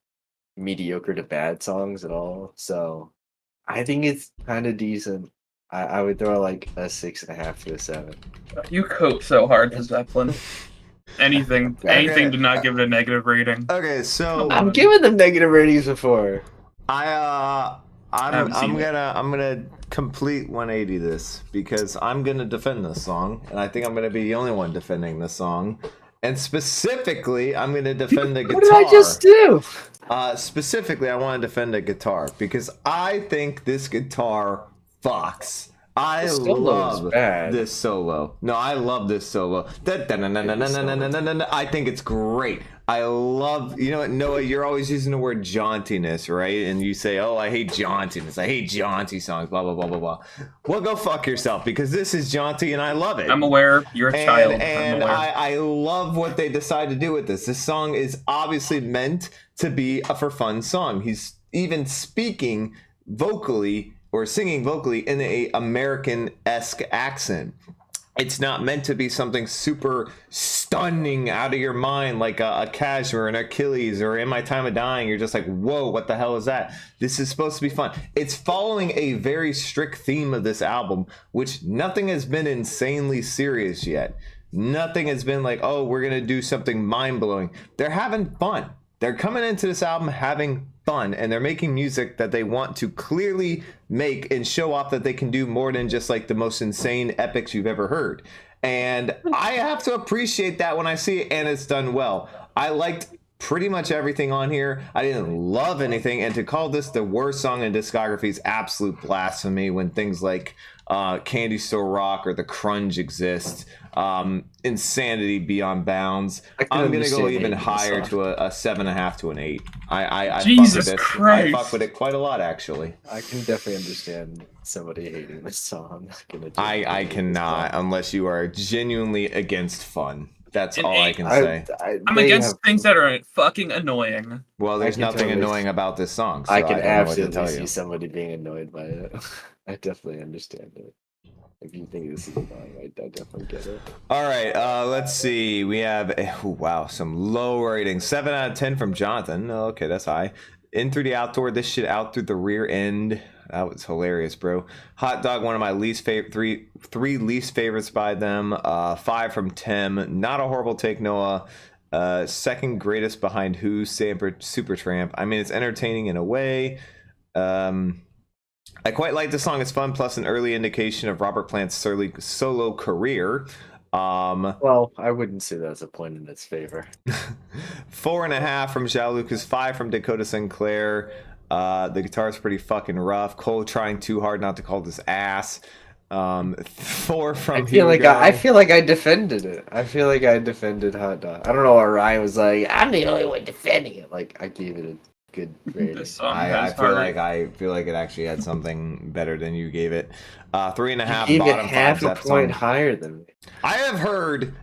mediocre to bad songs at all. So I think it's kind of decent. I would throw like a 6.5 to a 7. You coat so hard to Zeppelin. Anything to not give it a negative rating. Okay, so I'm giving them negative ratings before. I'm seen it. gonna complete 180 this because I'm gonna defend this song, and I think I'm gonna be the only one defending this song. And specifically, I'm gonna defend the guitar. What did I just do? Specifically, I want to defend the guitar because I think this guitar fucks. I love this solo. No, I love this solo. I think it's great. I love, you know what, Noah, you're always using the word jauntiness, right? And you say, oh, I hate jauntiness. I hate jaunty songs, blah, blah, blah, blah, blah. Well, go fuck yourself because this is jaunty and I love it. I'm aware. You're a child. And I'm aware. I love what they decide to do with this. This song is obviously meant to be a for fun song. He's even speaking vocally or singing vocally in a American-esque accent. It's not meant to be something super stunning out of your mind like a Kashmir, an Achilles, or In My Time of Dying. You're just like, whoa, what the hell is that? This is supposed to be fun. It's following a very strict theme of this album, which nothing has been insanely serious yet. Nothing has been like, oh, we're going to do something mind-blowing. They're having fun. They're coming into this album having fun, and they're making music that they want to clearly make and show off that they can do more than just like the most insane epics you've ever heard. And I have to appreciate that when I see it, and it's done well. I liked pretty much everything on here. I didn't love anything, and to call this the worst song in discography is absolute blasphemy when things like Candy Store Rock or The Crunge exist. Insanity Beyond Bounds. I'm gonna go even higher to a 7.5 to an 8. I Jesus fuck with Christ. I fuck with it quite a lot, actually. I can definitely understand somebody hating this song. I'm not gonna do I cannot unless you are genuinely against fun. That's all I can say. I'm against things that are fucking annoying. Well, there's nothing annoying about this song. So I can don't know what to absolutely tell see you. somebody being annoyed by it. I definitely understand it. If you think this is annoying, I definitely get it. All right, let's see. We have some low ratings. 7 out of 10 from Jonathan. Oh, okay, that's high. In through the outdoor, this shit out through the rear end. That was hilarious, bro. Hot Dog, one of my least favorite, three least favorites by them. 5 from Tim. Not a horrible take, Noah. Second greatest behind Who, Supertramp. I mean, it's entertaining in a way. I quite like the song. It's fun, plus an early indication of Robert Plant's solo career. Well, I wouldn't say that's a point in its favor. 4.5 from Zhao Lucas, 5 from Dakota Sinclair. The guitar's pretty fucking rough. Cole trying too hard not to call this ass. 4 from I feel like I defended it. I feel like I defended Hot Dog. I don't know why Ryan was like, I'm the only one defending it. Like, I gave it a good rating. This song I has feel heart. like it actually had something better than you gave it. 3.5 You gave it bottom 5 half a Zepp point song. higher than me. I have heard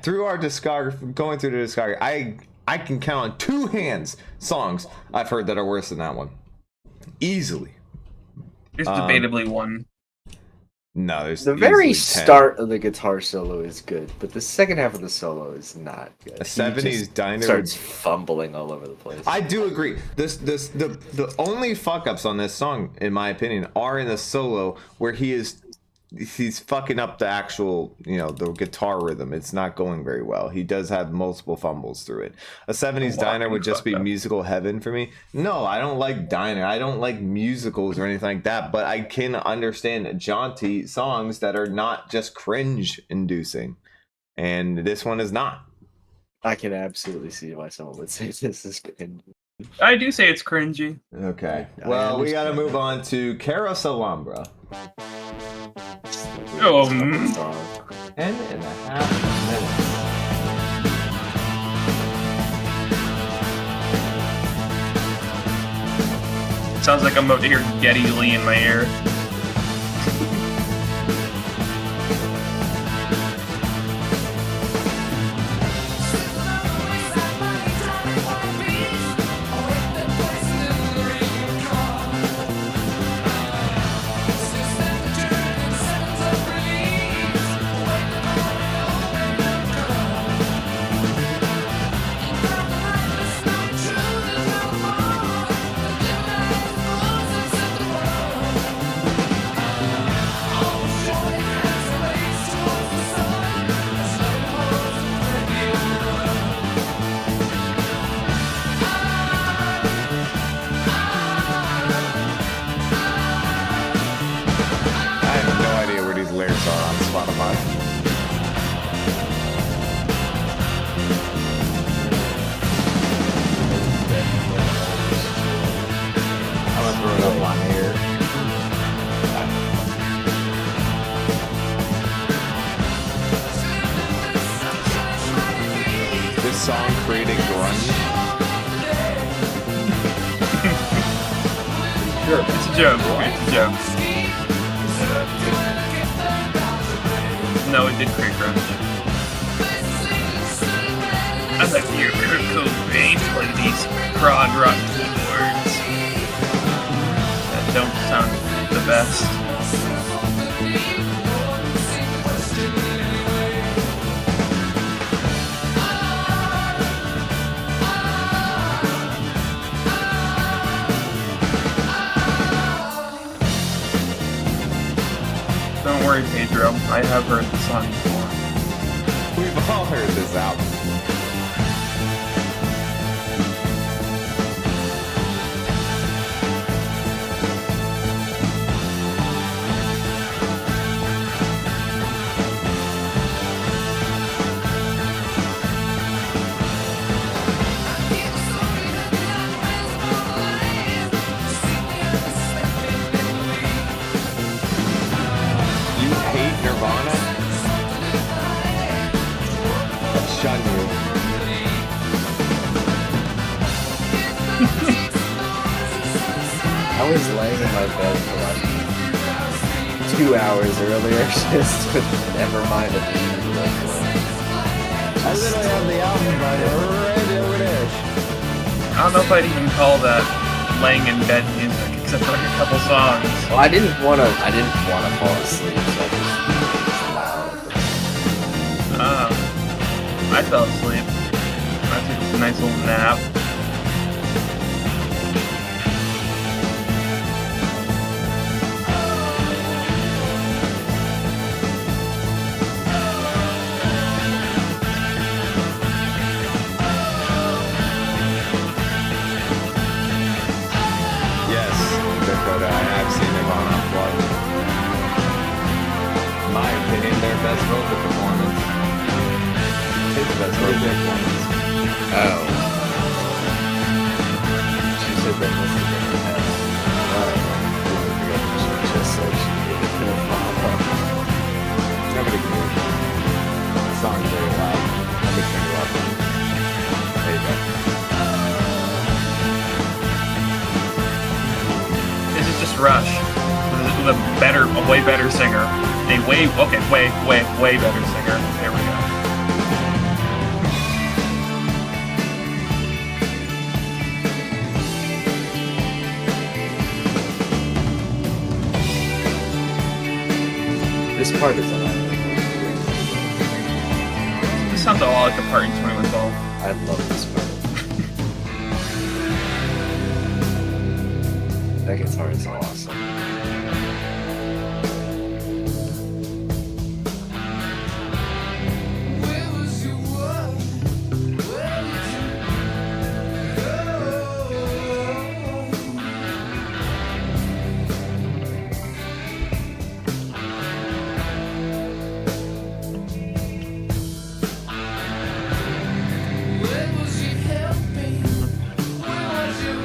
through our discography, going through the discography, I can count on 2 hands songs I've heard that are worse than that one. Easily. There's debatably one. No, there's The very easily 10. start of the guitar solo is good, but the second half of the solo is not good. A He 70s just diner. starts fumbling all over the place. I do agree. The only fuck ups on this song, in my opinion, are in the solo where he's fucking up the actual, the guitar rhythm. It's not going very well. He does have multiple fumbles through it. A 70s diner would just be musical heaven for me. No, I don't like diner. I don't like musicals or anything like that, but I can understand jaunty songs that are not just cringe inducing. And this one is not. I can absolutely see why someone would say this is good. I do say it's cringy. Okay. I Well, we gotta understand move on to Carouselambra. Oh, 10.5 minutes. sounds like I'm about to hear Geddy Lee in my ear. I have no idea where these lyrics are on Spotify. I'm gonna throw it up on here. This song created grunge. It's a joke. It's a joke. No, it did create grunge. I'd like to hear Kurt Cobain play these prog rock keyboards that don't sound the best. Don't worry, Pedro. I have heard the song before. We've all heard this album. You hate Nirvana? Shun you. I was laying in my bed for like 2 hours earlier, just never mind a I literally have the album right over there. I don't know if I'd even call that laying in bed music, except for like a couple songs. Well, I didn't want to fall asleep, so I just allowed it. I fell asleep. I took a nice little nap. Yes, Dakota, I have seen Nirvana unplugged. In my opinion, their best vocal performance. His best vocal performance. Oh. She said that must have been her head. She just said she needed to follow. Nobody can hear it. The song's very loud. Let me turn it up. There you go. Is it just Rush? With a way better singer. Way better singer. There we go. part is on. This sounds a lot like the part in 21 Ball. I love this part. That guitar is awesome. Where was you? Where did you Where was you helping? Where was you?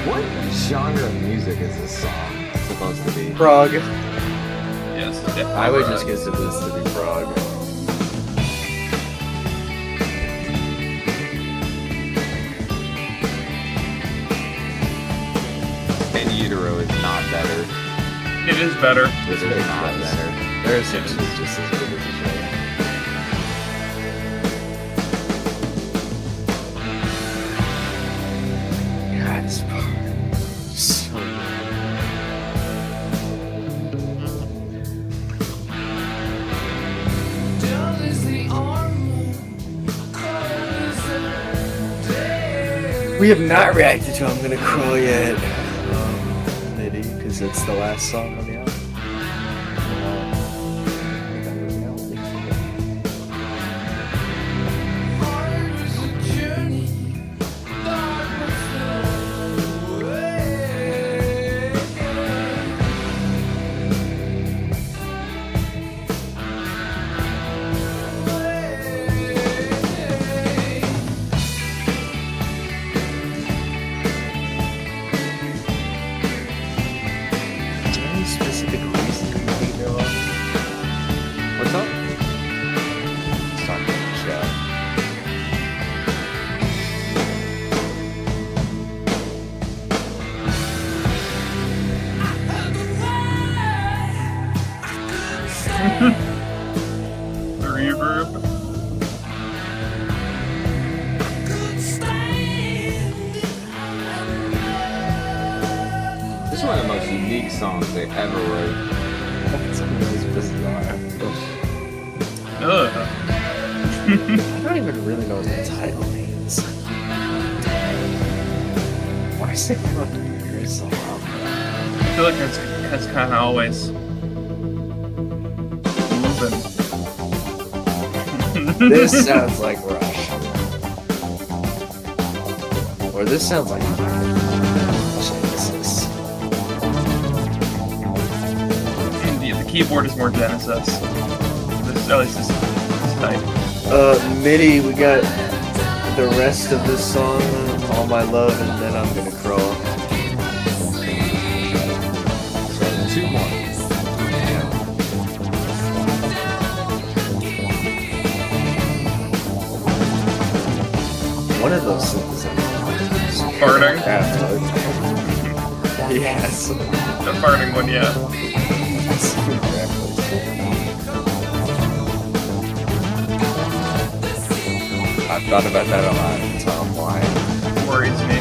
What genre of music is this song supposed to be? Frog. Yes, definitely. I would just consider this to be Frog. In Utero is not better. It is better. This is not better. There's is just as good as the show. God, this part is so good. Dull is the armor, cold is the day. We have not reacted to I'm Gonna Crawl yet. Maybe, because it's the last song on the album. Hard was the journey, dark was the way. Any specific reason you think they're long? What's up? It's not the show. The reverb. This is one of the most unique songs they ever wrote. That's always bizarre. Ugh. I don't even really know what the title means. Why is it called You're so loud? I feel like that's kind of always moving. This sounds like Rush. Or this sounds like Genesis. And the keyboard is more Genesis. This, at least this type. MIDI, we got the rest of this song, All My Love, and then I'm Gonna Crawl. So 2 more. One of those synthesizers. Farting. Yes. The farting one, yeah. I've thought about that a lot, Tom. Why? Worries me.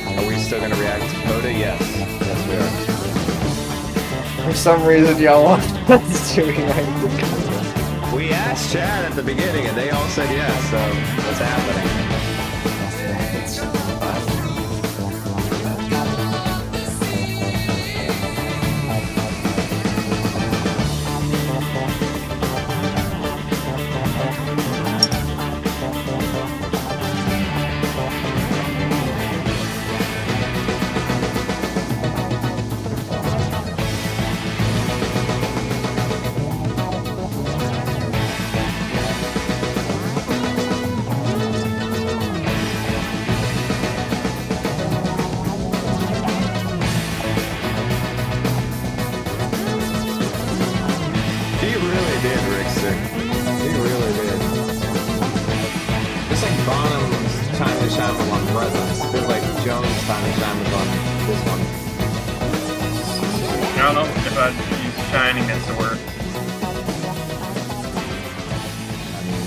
Are we still gonna react to Coda? Yes. Yes, we are. For some reason, y'all want us to react to Coda. We asked Chad at the beginning and they all said yes, so what's happening? did, Rickster. He really did. Just like Bonham's Time to Shine was on Presents. It was like Jones' Time to Shine was on this one. I don't know if I'd use shining as the word. I mean,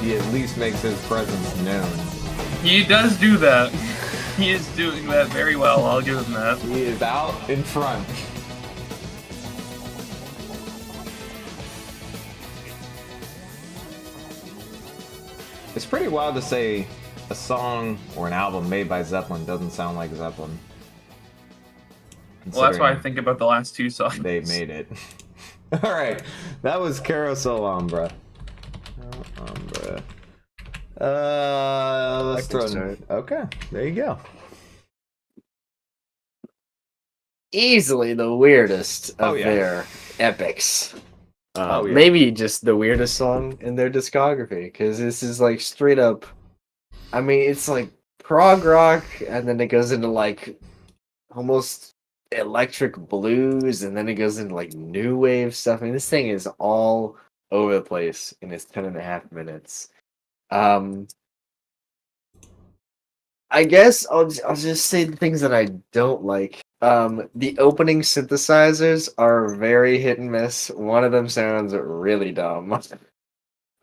he at least makes his presence known. He does do that. He is doing that very well, I'll give him that. He is out in front. It's pretty wild to say a song or an album made by Zeppelin doesn't sound like Zeppelin. Well, that's why I think about the last two songs. They made it. Alright, that was Carousel Umbra. Let's throw it. Okay, there you go. Easily the weirdest of yeah. their epics. Yeah. Maybe just the weirdest song in their discography, because this is like straight up. I mean, it's like prog rock, and then it goes into like almost electric blues, and then it goes into like new wave stuff. I mean, this thing is all over the place in its 10.5 minutes. I guess I'll just say the things that I don't like. The opening synthesizers are very hit and miss. One of them sounds really dumb.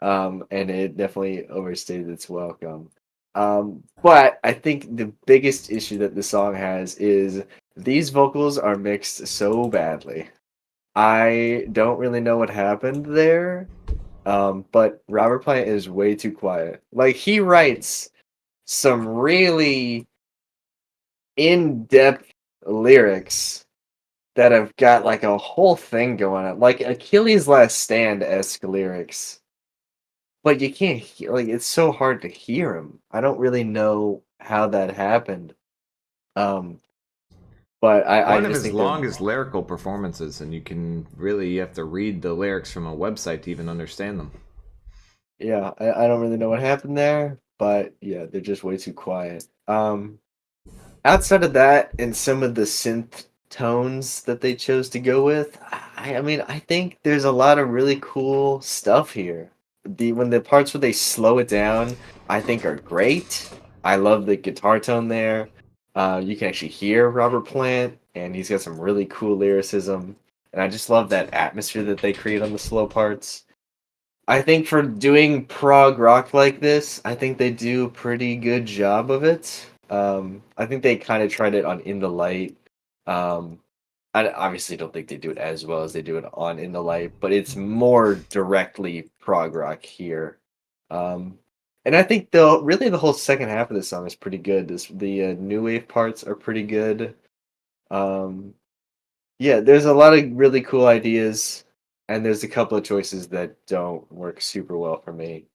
And it definitely overstayed its welcome. But I think the biggest issue that the song has is these vocals are mixed so badly. I don't really know what happened there. But Robert Plant is way too quiet. Like, he writes some really in-depth lyrics that have got like a whole thing going on, like Achilles' Last Stand-esque lyrics. But you can't hear, like, it's so hard to hear him. I don't really know how that happened. But I One of just his think that- longest lyrical performances, and you have to read the lyrics from a website to even understand them. Yeah, I don't really know what happened there, but yeah, they're just way too quiet. Outside of that, and some of the synth tones that they chose to go with, I mean, I think there's a lot of really cool stuff here. When the parts where they slow it down, I think are great. I love the guitar tone there. You can actually hear Robert Plant, and he's got some really cool lyricism. And I just love that atmosphere that they create on the slow parts. I think for doing prog rock like this, I think they do a pretty good job of it. I think they kind of tried it on In the Light. I obviously don't think they do it as well as they do it on In the Light, but it's more directly prog rock here. And I think the whole second half of the song is pretty good. The new wave parts are pretty good. Yeah, there's a lot of really cool ideas, and there's a couple of choices that don't work super well for me.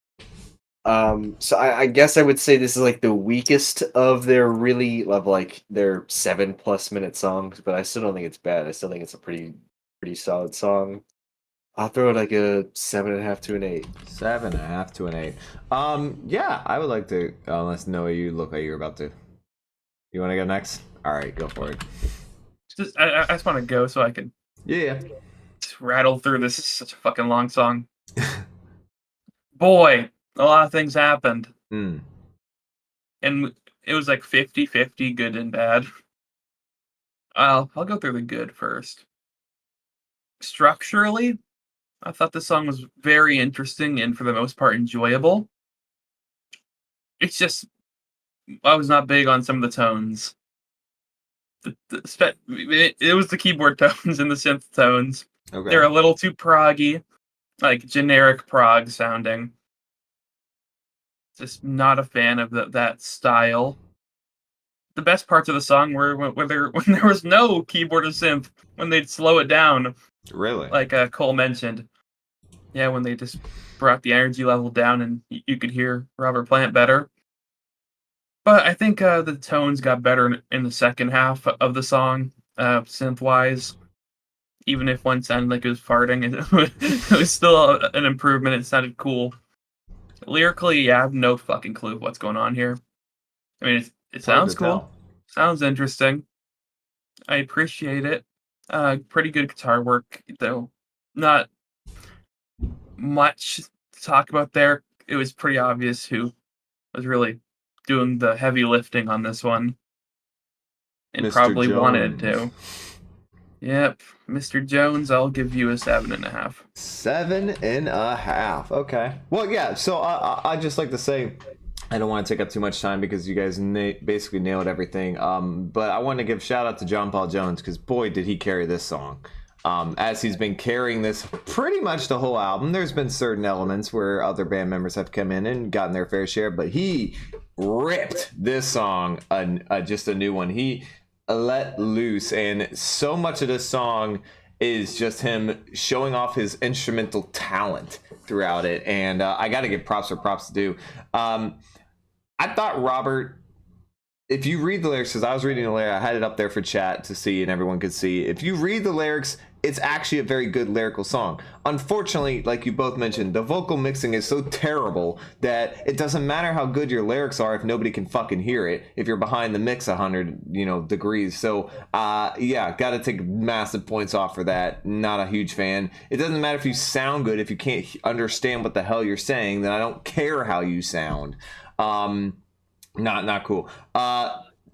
So I guess I would say this is like the weakest of their their 7+ minute songs, but I still don't think it's bad. I still think it's a pretty solid song. I'll throw it like a 7.5 to an 8. 7.5 to an 8. Yeah, I would like to. Unless Noah, you look like you're about to. You want to go next? All right, go for it. I just want to go so I can Yeah. just rattle through this. This is such a fucking long song. Boy, a lot of things happened. Mm. And it was like 50-50 good and bad. I'll go through the good first. Structurally, I thought the song was very interesting and for the most part enjoyable. It's just I was not big on some of the tones. It was the keyboard tones and the synth tones. Okay. They're a little too proggy, like generic prog sounding. Just not a fan of that style. The best parts of the song were when there was no keyboard or synth, when they'd slow it down, Really? like Cole mentioned. Yeah, when they just brought the energy level down and you could hear Robert Plant better. But I think the tones got better in the second half of the song, synth-wise. Even if one sounded like it was farting, it was still an improvement. It sounded cool. Lyrically, I have no fucking clue what's going on here. I mean, it sounds cool. Tell. Sounds interesting. I appreciate it. Pretty good guitar work, though. Not much to talk about there. It was pretty obvious who was really doing the heavy lifting on this one. And Mr. probably wanted Jones. to. Yep. Mr. Jones, I'll give you a 7.5. 7.5. Okay. Well, yeah. So I just like to say, I don't want to take up too much time because you guys basically nailed everything. But I want to give shout out to John Paul Jones because boy did he carry this song. As he's been carrying this pretty much the whole album. There's been certain elements where other band members have come in and gotten their fair share, but he ripped this song just a new one. He let loose, and so much of this song is just him showing off his instrumental talent throughout it, and I gotta give props where props to do. I thought Robert, if you read the lyrics, because I was reading the lyrics, I had it up there for chat to see and everyone could see. If you read the lyrics, it's actually a very good lyrical song. Unfortunately, like you both mentioned, the vocal mixing is so terrible that it doesn't matter how good your lyrics are if nobody can fucking hear it, if you're behind the mix 100 degrees. So yeah, gotta take massive points off for that. Not a huge fan. It doesn't matter if you sound good. If you can't understand what the hell you're saying, then I don't care how you sound. Not cool.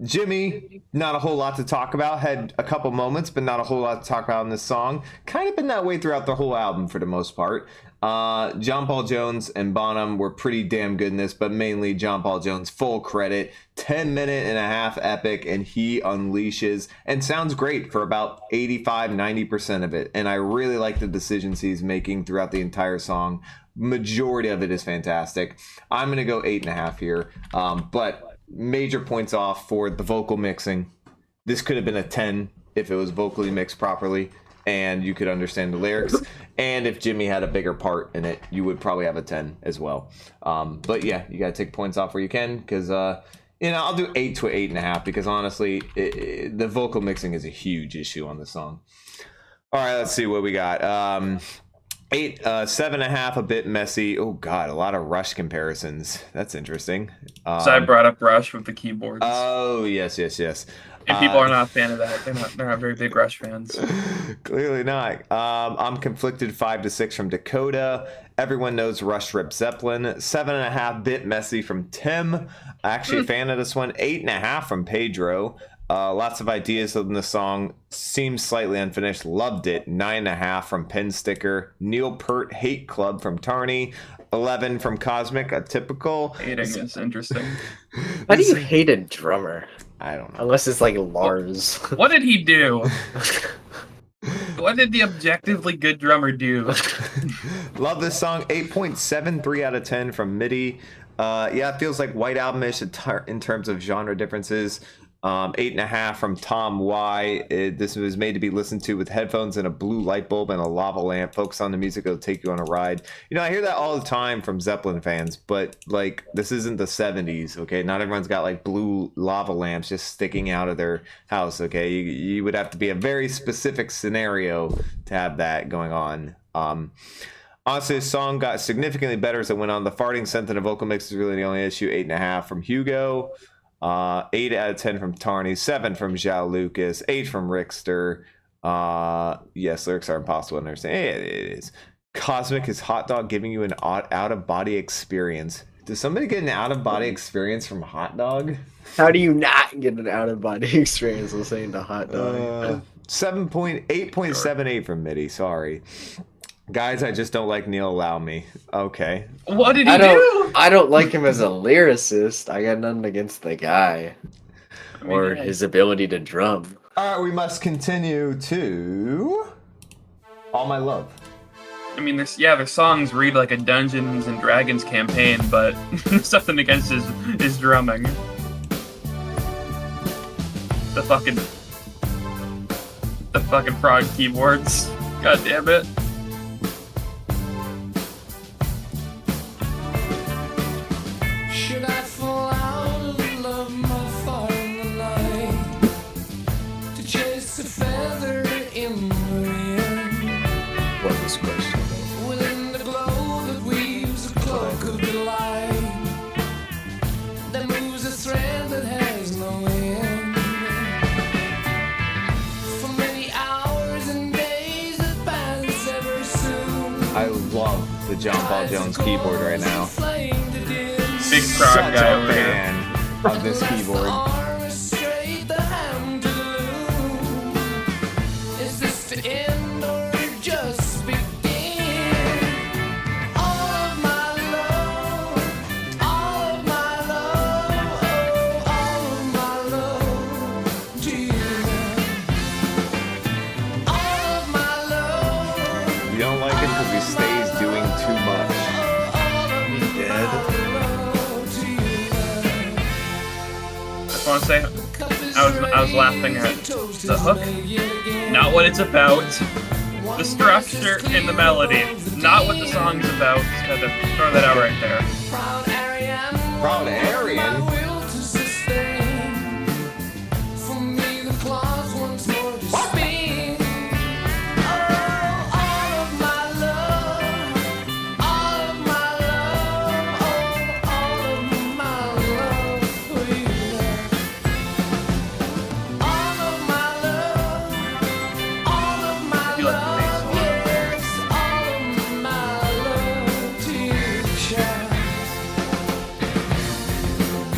Jimmy, not a whole lot to talk about. Had a couple moments, but not a whole lot to talk about in this song. Kind of been that way throughout the whole album for the most part. John Paul Jones and Bonham were pretty damn good in this, but mainly John Paul Jones, full credit. 10-minute-and-a-half epic, and he unleashes and sounds great for about 85-90% of it. And I really like the decisions he's making throughout the entire song. Majority of it is fantastic. I'm going to go 8.5 here, but major points off for the vocal mixing. This could have been a 10 if it was vocally mixed properly and you could understand the lyrics. And if Jimmy had a bigger part in it, you would probably have a 10 as well. But yeah, you got to take points off where you can because, I'll do 8 to 8.5 because honestly, the vocal mixing is a huge issue on this song. All right, let's see what we got. 7.5, a bit messy. Oh god, a lot of Rush comparisons. That's interesting. So I brought up Rush with the keyboards. Oh yes. If people are not a fan of that, they're not very big Rush fans. Clearly not. I'm conflicted. 5 to 6 from Dakota. Everyone knows Rush ripped Zeppelin. 7.5, bit messy from Tim. Actually a fan of this one. 8.5 from Pedro. Lots of ideas in the song. Seems slightly unfinished. Loved it. 9.5 from Pen Sticker. Neil Peart Hate Club from Tarney. 11 from Cosmic. A typical. Hating is interesting. Why do you hate a drummer? I don't know. Unless it's like Lars. What did he do? What did the objectively good drummer do? Love this song. 8.73 out of 10 from MIDI. Yeah, it feels like White Album-ish in terms of genre differences. 8.5 from Tom Y. This was made to be listened to with headphones and a blue light bulb and a lava lamp. Focus on the music, it'll take you on a ride. I hear that all the time from Zeppelin fans, but like this isn't the 70s, okay? Not everyone's got like blue lava lamps just sticking out of their house, okay? You would have to be a very specific scenario to have that going on. Honestly, this song got significantly better as it went on. The farting scent and the vocal mix is really the only issue. 8.5 from Hugo. 8 out of 10 from Tarney, 7 from Zhao Lucas, 8 from Rickster. Yes, lyrics are impossible to understand. It is. Cosmic is Hot Dog giving you an out-of-body experience. Does somebody get an out-of-body experience from Hot Dog? How do you not get an out-of-body experience listening to Hot Dog? 8.78 from MIDI, sorry. Guys, I just don't like Neil Allow Me. Okay. What did he do? I don't like him as a lyricist. I got nothing against the guy. Or his ability to drum. All right, we must continue to All My Love. I mean, their songs read like a Dungeons and Dragons campaign, but something against his drumming. The fucking prog keyboards. God damn it. Should I fall out of love more far in the night to chase a feather in the wind? What was the question? Within the glow that weaves a cloak of delight that moves a thread that has no end. For many hours and days that pass the John Paul Jones keyboard right now. Big prog Such guy a over here. fan of this keyboard. Is this the end or just begin? All of my love, all of my love, oh, all of my love to you. All of my love. You don't like him because he stays doing too much. He's dead. I just want to say, I was laughing at the hook, not what it's about, the structure and the melody, not what the song's about. Just had to throw that out right there. Proud Aryan. Proud Aryan? Will to sustain. For me, the claws once more to spin. Oh, all of my love, all of my love, oh, all of my love for you. All of my love, all of my You like the bass love, one? yes, all of my love to you, child.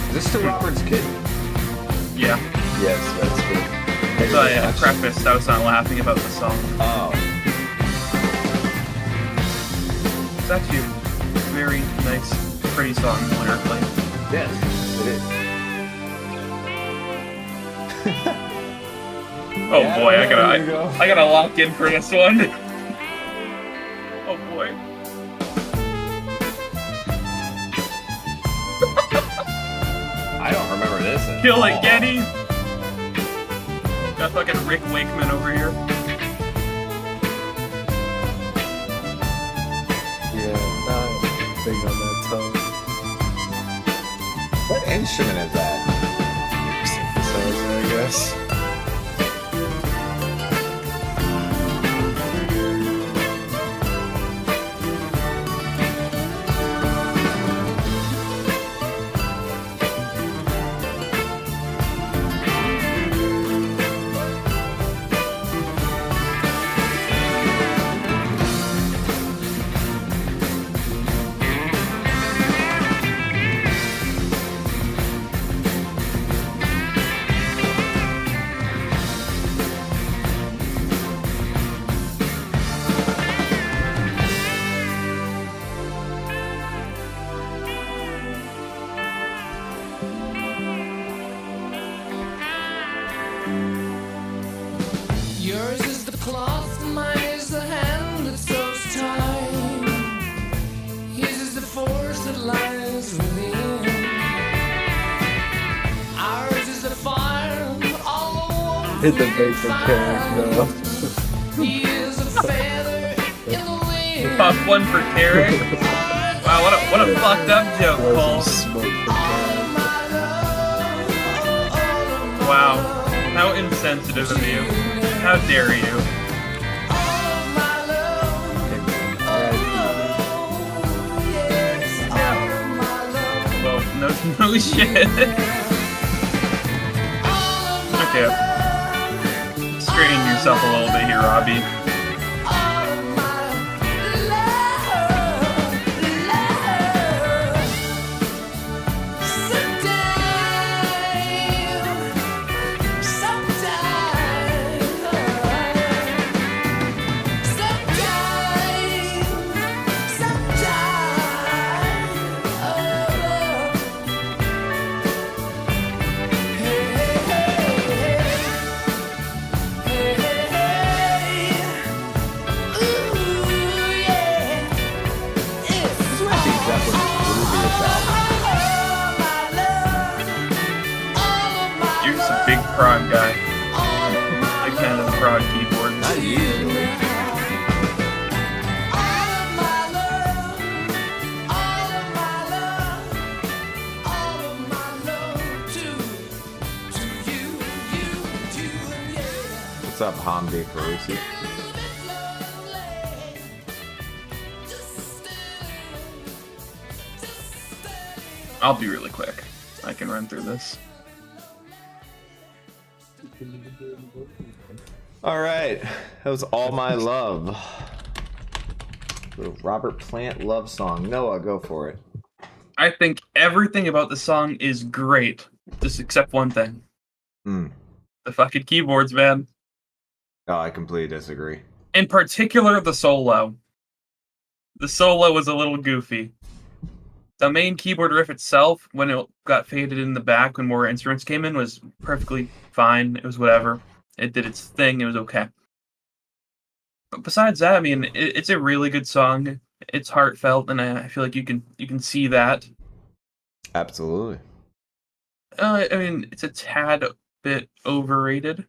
Is this to Robert's kid? Yeah. Yes, that's good. So I prefaced, I was not laughing about the song. Oh. It's actually a very nice, pretty song lyrically. Yes, it is. Oh Yeah, boy, there you go. I gotta lock in for this one. Oh boy. I don't remember this. At Kill it, all. Getty! Got fucking Rick Wakeman over here. Yeah, not big on that tongue. What instrument is that? Synthesizer, I guess. Yours is the cloth, mine is the hand that sews time. His is the force that lies within. Ours is the fire, all the Hit the basic character. He is a feather in the wind. Pop one for Carrot. Wow, what a fucked up joke, Paul. Smoke for Wow, how insensitive of you. How dare you? Well, no shit. Okay. Straighten yourself a little bit here, Robbie. You're just a big prog guy. Big fan of the prog keyboard. Not usually. What's up, Hamdi Carusi? I'll be really quick. I can run through this. All right, that was All My Love. Little Robert Plant love song. Noah, go for it. I think everything about the song is great, just except one thing. Hmm. The fucking keyboards, man. Oh, I completely disagree. In particular, the solo. The solo was a little goofy. The main keyboard riff itself, when it got faded in the back when more instruments came in, was perfectly fine. It was whatever. It did its thing. It was okay. But besides that, I mean, it's a really good song. It's heartfelt, and I feel like you can see that. Absolutely. I mean, it's a tad bit overrated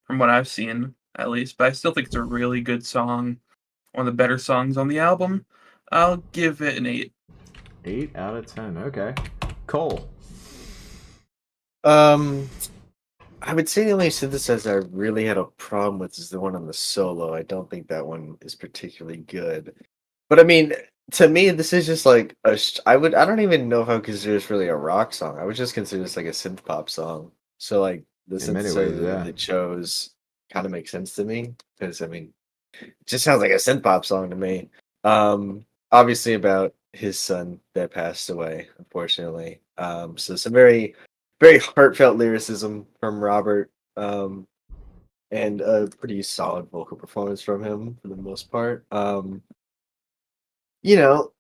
from what I've seen, at least, but I still think it's a really good song. One of the better songs on the album. I'll give it an 8. 8 out of 10. Okay. Cole. I would say the only synthesizer I really had a problem with is the one on the solo. I don't think that one is particularly good. But I mean, to me, this is just like I don't even know if I would consider this really a rock song. I would just consider this like a synth pop song. So like the In many synthesizer ways, that yeah. they chose kind of makes sense to me because I mean, it just sounds like a synth pop song to me. Obviously about his son that passed away, unfortunately. So some very, very heartfelt lyricism from Robert, and a pretty solid vocal performance from him for the most part. You know,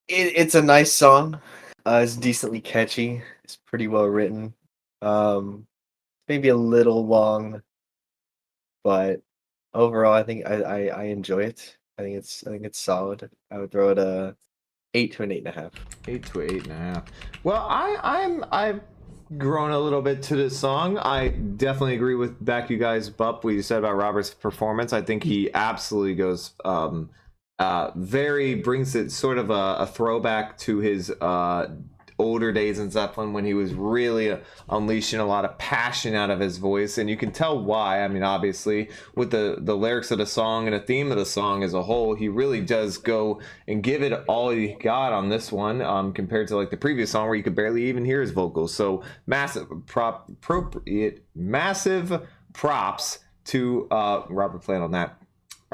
it's a nice song. It's decently catchy. It's pretty well written. Maybe a little long, but overall, I think I enjoy it. I think it's solid. I would throw it a 8 to an 8.5. 8 to 8.5. Well, I've grown a little bit to this song. I definitely agree with back you guys, Bup, what you said about Robert's performance. I think he absolutely goes brings it sort of a throwback to his older days in Zeppelin when he was really unleashing a lot of passion out of his voice, and you can tell why. I mean, obviously, with the lyrics of the song and the theme of the song as a whole, he really does go and give it all he got on this one, compared to like the previous song where you could barely even hear his vocals. So massive props to Robert Plant on that.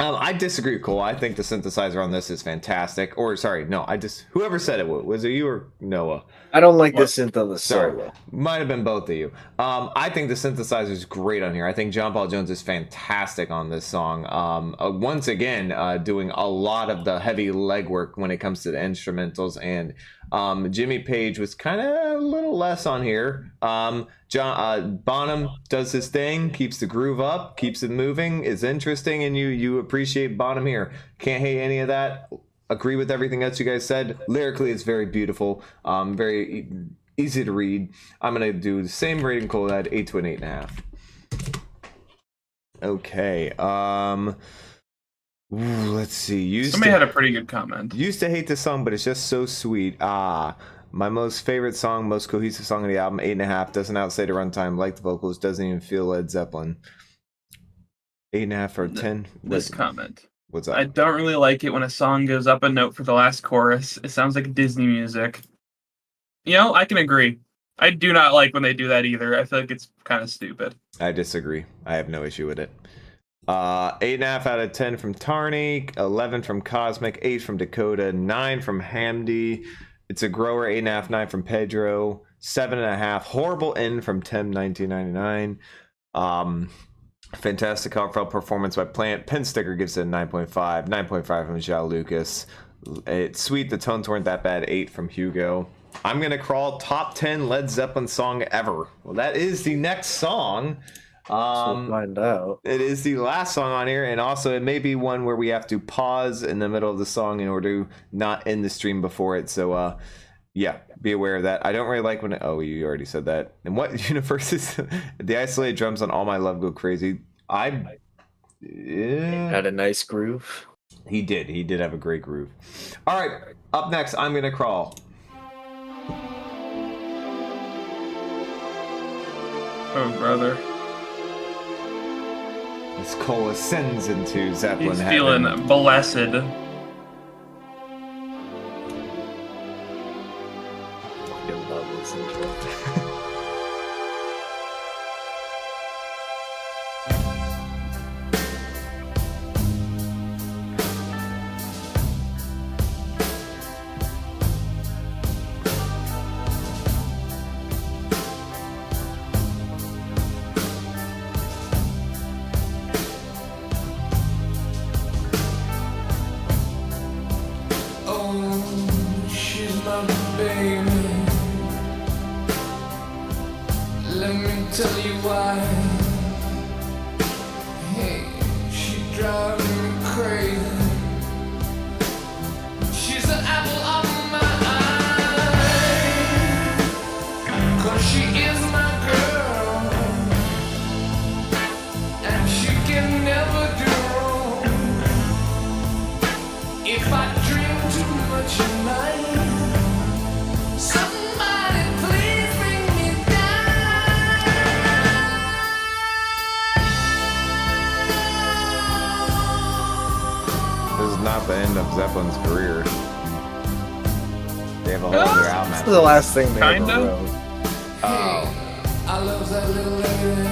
I disagree with Cole. I think the synthesizer on this is fantastic. Or sorry, no, whoever said it, was it you or Noah? I don't like the synth on the Sorry, solo. might have been both of you. I think the synthesizer is great on here. I think John Paul Jones is fantastic on this song. Once again, doing a lot of the heavy legwork when it comes to the instrumentals, and Jimmy Page was kind of a little less on here. Bonham does his thing, keeps the groove up, keeps it moving, is interesting, and you appreciate Bonham here. Can't hate any of that. Agree with everything else you guys said. Lyrically, it's very beautiful, very easy to read. I'm gonna do the same rating Cole had, 8 to an 8.5. Okay. Let's see. Somebody had a pretty good comment. Used to hate this song, but it's just so sweet. My most favorite song, most cohesive song of the album, 8.5. Doesn't outstay the runtime, like the vocals, doesn't even feel Led Zeppelin. 8.5 or 10. This comment. What's up? I don't really like it when a song goes up a note for the last chorus. It sounds like Disney music. You know, I can agree. I do not like when they do that either. I feel like it's kind of stupid. I disagree. I have no issue with it. 8.5 out of 10 from Tarney, 11 from Cosmic, 8 from Dakota, 9 from Hamdi. It's a grower, 8.5, 9 from Pedro, 7.5. Horrible End from Tem 1999. Fantastic heartfelt performance by Plant. Pen Sticker gives it a 9.5. 9.5 from João Lucas. It's sweet. The tones weren't that bad. 8 from Hugo. I'm gonna crawl top 10 Led Zeppelin song ever. Well, that is the next song. So find out. It is the last song on here, and also it may be one where we have to pause in the middle of the song in order to not end the stream before it. So, yeah, be aware of that. I don't really like when oh, you already said that. And what universe is the isolated drums on All My Love Go Crazy? Had a nice groove. He did have a great groove. All right, up next, I'm gonna crawl. Oh, brother. As Cole ascends into Zeppelin He's heaven. feeling blessed. Fucking love this intro. about it, baby. Let me tell you why. Hey, she drives me crazy. She's the apple of my eye. 'Cause she is my girl, and she can never do wrong. If I drink too much at night, somebody please bring me down. This is not the end of Zeppelin's career. They have a whole other album. This is the last thing they Kinda. ever wrote. Oh, I love that little lady.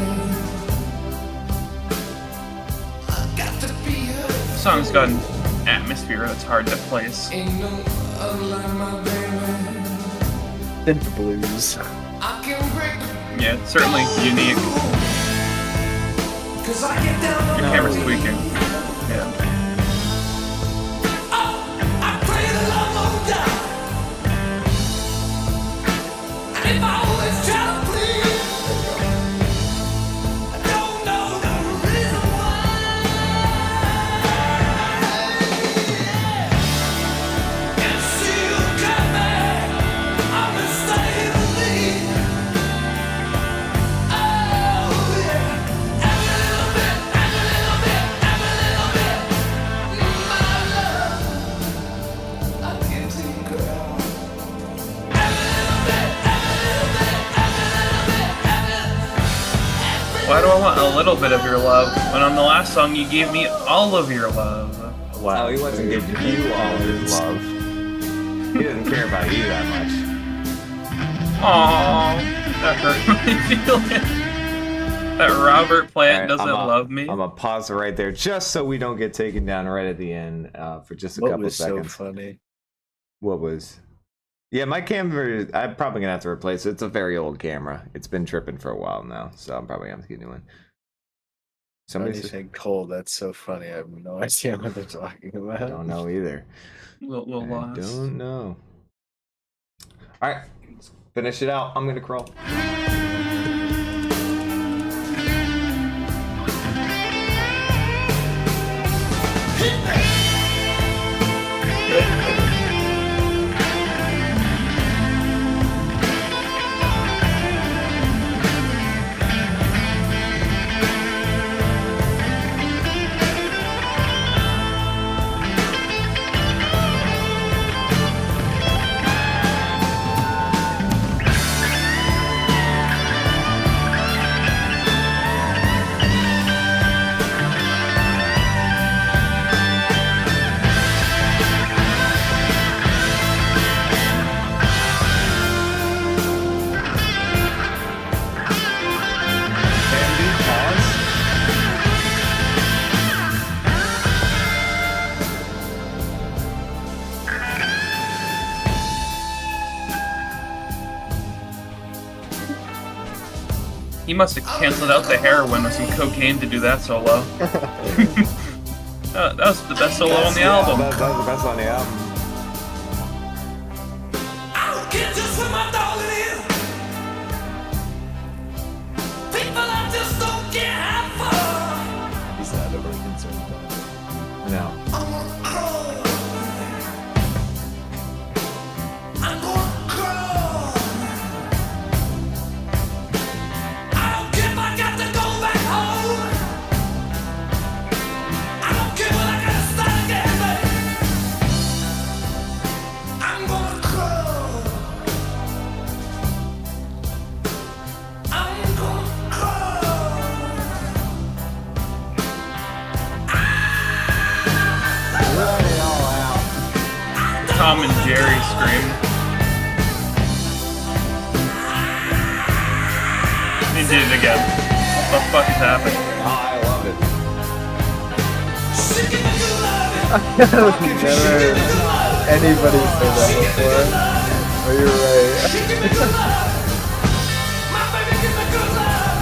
I got to be her. The song's got an atmosphere that's hard to place. Ain't no other like my baby. Synth blues. I can break Yeah, it's certainly unique. 'cause I get down on Your my camera's knees. tweaking. Yeah. I pray the love won't die. And if I always try to please, I don't know the reason why. And she'll come back, I'm gonna stay with me. Oh yeah, every little bit, every little bit, every little bit. My love, I give to you, girl. Every little bit, every little bit, every little bit, every. Why do I want a little bit of your love when on the last song you gave me all of your love? Wow. oh, he wasn't giving you all of his love. He doesn't care about you that much. Aww, that hurt my feelings. That Robert Plant Alright, doesn't love me. I'm gonna pause it right there just so we don't get taken down right at the end for just a What couple was so seconds. funny? What was? Yeah, my camera. I'm probably gonna have to replace it. It's a very old camera. It's been tripping for a while now, so I'm probably gonna have to get a new one. Somebody Somebody said, saying cold. That's so funny. I have no idea what they're talking about. I don't know either. Little I lost. don't know. All right, let's finish it out. I'm gonna crawl. Can we pause? He must have canceled out the heroin with some cocaine to do that solo. That was the best solo on the album. That was the best on the album. I don't care just where my darling is. People, I just don't care how far. He's not overly concerned about it. No. I'm gonna crawl. I'm gonna crawl. I don't care if I got to go back home. I don't care when I gotta start again, baby. I'm gonna crawl. I'm gonna crawl. Let it all out. Tom and Jerry scream. He did it again. What the fuck is happening? Oh, I love it. She give me good love. Never heard anybody say that before. Oh, you're right. She give me good love. My baby give me good love.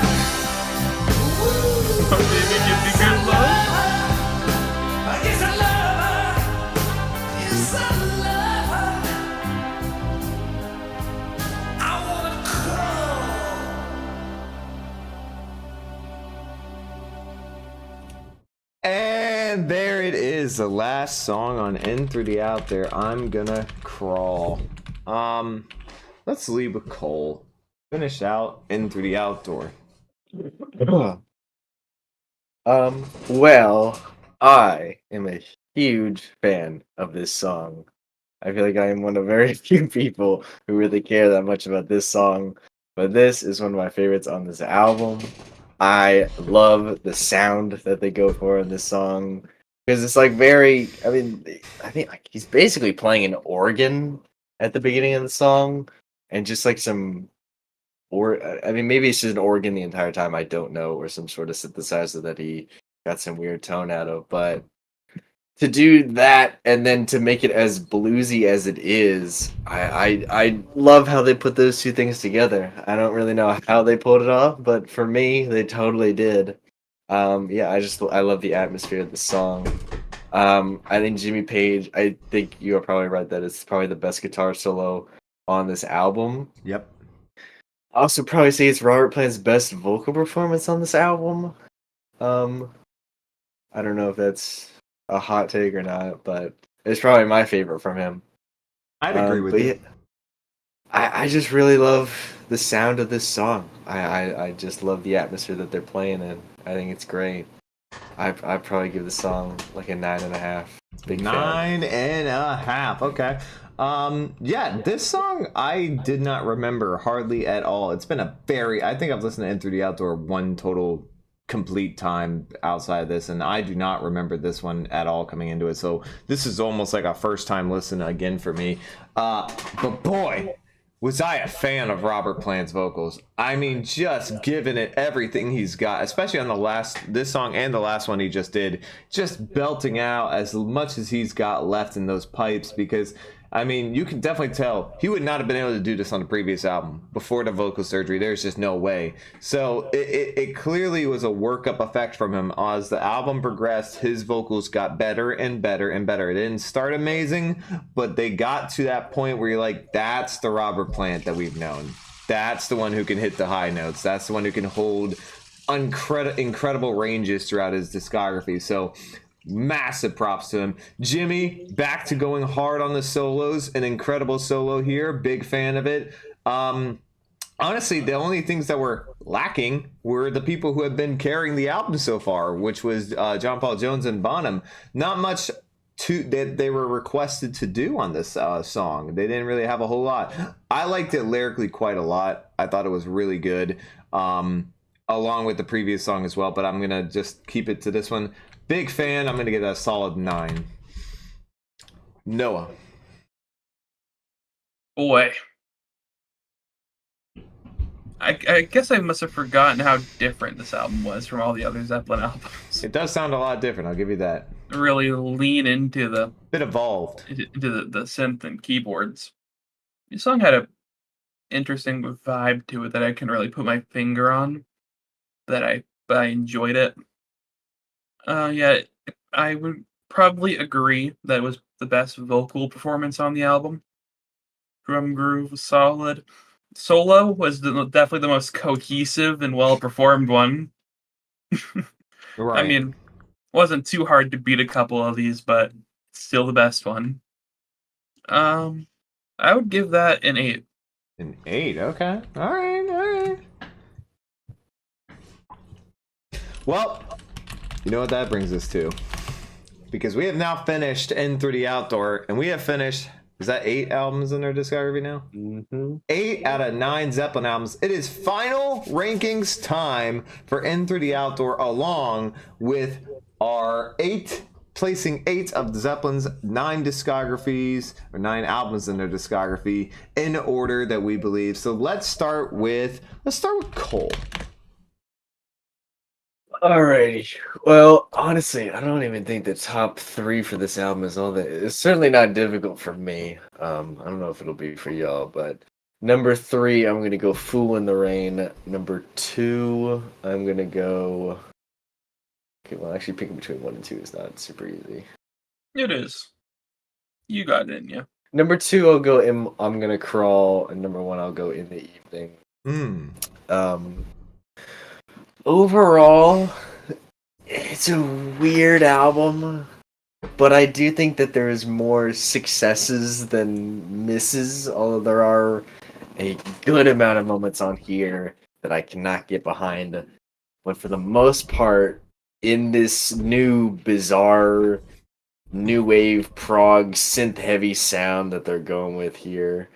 Woo. Oh, baby, give me good love. Yes, I love her. Yes, I love her. is the last song on In Through the Out There. I'm gonna crawl. Let's leave with Cole. Finish out In Through the Outdoor. Well, I am a huge fan of this song. I feel like I am one of very few people who really care that much about this song, but this is one of my favorites on this album. I love the sound that they go for in this song because it's like very. I mean, I think like he's basically playing an organ at the beginning of the song, and just like some. Or I mean, maybe it's just an organ the entire time. I don't know, or some sort of synthesizer that he got some weird tone out of. But to do that and then to make it as bluesy as it is, I love how they put those two things together. I don't really know how they pulled it off, but for me, they totally did. Yeah, I love the atmosphere of the song. I think Jimmy Page. I think you are probably right that it's probably the best guitar solo on this album. Yep. I also probably say it's Robert Plant's best vocal performance on this album. I don't know if that's a hot take or not, but it's probably my favorite from him. I'd agree with but you. yeah, I just really love the sound of this song. I just love the atmosphere that they're playing in. I think it's great. I'd probably give the song like a 9.5. Big fan. 9.5. Okay. Yeah, this song I did not remember hardly at all. It's been I think I've listened to In Through the Outdoor one total complete time outside of this, and I do not remember this one at all coming into it. So this is almost like a first time listen again for me. But boy, was I a fan of Robert Plant's vocals. I mean, just giving it everything he's got, especially on this song and the last one he just did, just belting out as much as he's got left in those pipes, because I mean, you can definitely tell he would not have been able to do this on the previous album before the vocal surgery. There's just no way. So it clearly was a workup effect from him. As the album progressed, his vocals got better and better and better. It didn't start amazing, but they got to that point where you're like, that's the Robert Plant that we've known. That's the one who can hit the high notes. That's the one who can hold incredible ranges throughout his discography. So massive props to him. Jimmy, back to going hard on the solos. An incredible solo here. Big fan of it. Honestly, the only things that were lacking were the people who have been carrying the album so far, which was John Paul Jones and Bonham. Not much that they were requested to do on this song. They didn't really have a whole lot. I liked it lyrically quite a lot. I thought it was really good, along with the previous song as well, but I'm going to just keep it to this one. Big fan. I'm going to give that a solid 9. Noah. Boy. I guess I must have forgotten how different this album was from all the other Zeppelin albums. It does sound a lot different, I'll give you that. Really lean into the Bit evolved. the synth and keyboards. The song had a interesting vibe to it that I can really put my finger on. But I enjoyed it. Yeah, I would probably agree that it was the best vocal performance on the album. Drum groove was solid. Solo was definitely the most cohesive and well performed one. Right. I mean, wasn't too hard to beat a couple of these, but still the best one. I would give that an 8. An 8, okay. All right. Well, you know what that brings us to? Because we have now finished In Through the Outdoor, and we have finished, is that 8 albums in their discography now? Mm-hmm. 8 out of 9 Zeppelin albums. It is final rankings time for In Through the Outdoor, along with our placing 8 of Zeppelin's 9 discographies, or 9 albums in their discography, in order that we believe. So let's start with Cole. Alrighty. Well, honestly, I don't even think the top 3 for this album is all that. It's certainly not difficult for me. I don't know if it'll be for y'all, but number 3, I'm gonna go "Fool in the Rain." Number 2, I'm gonna go. Okay, well, actually, picking between 1 and 2 is not super easy. It is. You got it, yeah. Number 2, I'll go "I'm Gonna Crawl," and number 1, I'll go "In the Evening." Overall, it's a weird album. But I do think that there is more successes than misses, although there are a good amount of moments on here that I cannot get behind. But for the most part, in this new bizarre new wave prog synth heavy sound that they're going with here,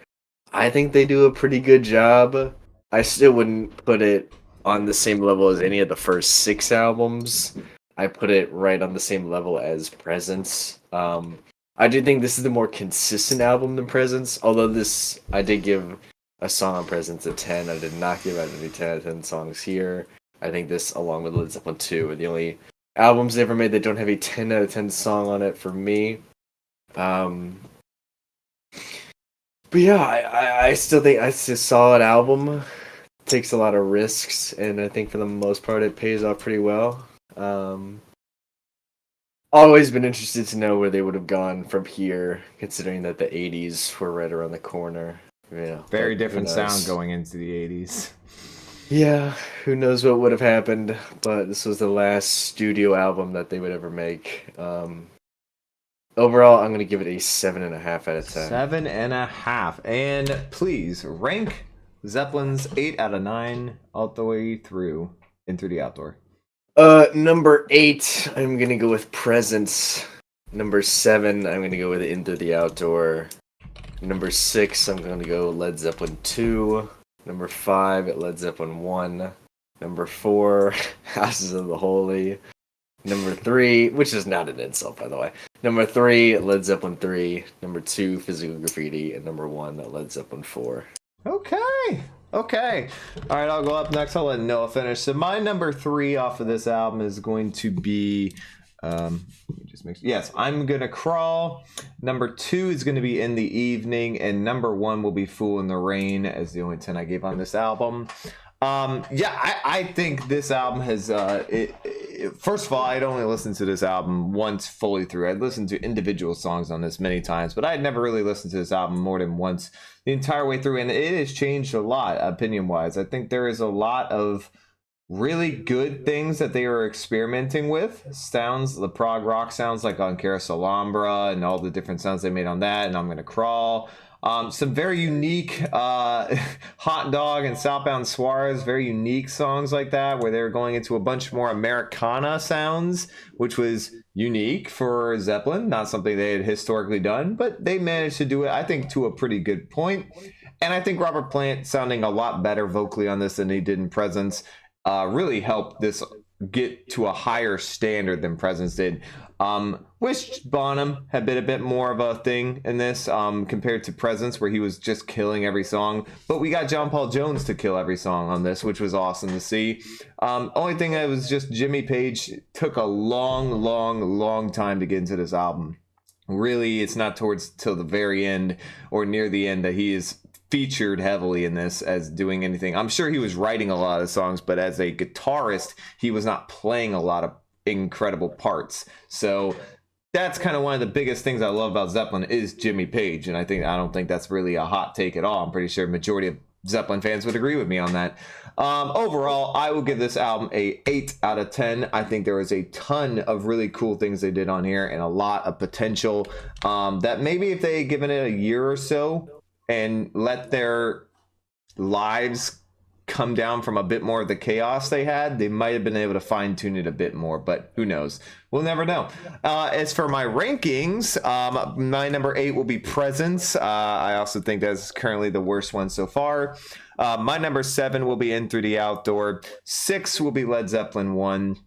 I think they do a pretty good job. I still wouldn't put it on the same level as any of the first 6 albums. I put it right on the same level as Presence. I do think this is the more consistent album than Presence, although this I did give a song on Presence a 10. I did not give out any 10 out of 10 songs here. I think this, along with Led Zeppelin 2, are the only albums they ever made that don't have a 10 out of 10 song on it for me. But yeah, I still think it's a solid album. Takes a lot of risks, and I think for the most part it pays off pretty well. Always been interested to know where they would have gone from here, considering that the 80s were right around the corner. Yeah, Very but who different knows? sound going into the 80s. Yeah, who knows what would have happened, but this was the last studio album that they would ever make. Overall, I'm going to give it a 7.5 out of 10. 7.5. And please rank Zeppelin's 8 out of 9 all the way through into the outdoor. Number 8, I'm going to go with Presence. Number 7, I'm going to go with Into the Outdoor. Number 6, I'm going to go Led Zeppelin 2. Number 5, Led Zeppelin 1. Number 4, Houses of the Holy. Number 3, which is not an insult, by the way. Number 3, Led Zeppelin 3. Number 2, Physical Graffiti. And number 1, Led Zeppelin 4. Okay. All right, I'll go up next. I'll let Noah finish. So my number 3 off of this album is going to be I'm Gonna Crawl. Number 2 is going to be In the Evening, and number 1 will be Fool in the Rain as the only 10 I gave on this album. I think this album has first of all, I'd only listened to this album once fully through. I'd listened to individual songs on this many times, but I'd never really listened to this album more than once the entire way through, and it has changed a lot opinion wise. I think there is a lot of really good things that they are experimenting with. Sounds, the prog rock sounds like on Carousel Alhambra and all the different sounds they made on that, and I'm Gonna Crawl. Some very unique Hot Dog and Southbound Suarez, very unique songs like that, where they were going into a bunch more Americana sounds, which was unique for Zeppelin, not something they had historically done, but they managed to do it, I think, to a pretty good point. And I think Robert Plant sounding a lot better vocally on this than he did in Presence really helped this get to a higher standard than Presence did. Wish Bonham had been a bit more of a thing in this compared to Presence, where he was just killing every song. But we got John Paul Jones to kill every song on this, which was awesome to see. Only thing that was just Jimmy Page took a long time to get into this album. Really, it's not till the very end or near the end that he is featured heavily in this as doing anything. I'm sure he was writing a lot of songs, but as a guitarist, he was not playing a lot of incredible parts. So that's kind of one of the biggest things I love about Zeppelin is Jimmy Page, and I don't think that's really a hot take at all. I'm pretty sure majority of Zeppelin fans would agree with me on that. Overall, I will give this album a 8 out of 10. I think there was a ton of really cool things they did on here and a lot of potential that maybe if they had given it a year or so and let their lives come down from a bit more of the chaos they had, they might have been able to fine tune it a bit more, but who knows? We'll never know. As for my rankings, my number 8 will be Presence. I also think that's currently the worst one so far. My number 7 will be In Through the Outdoor. 6 will be Led Zeppelin 1.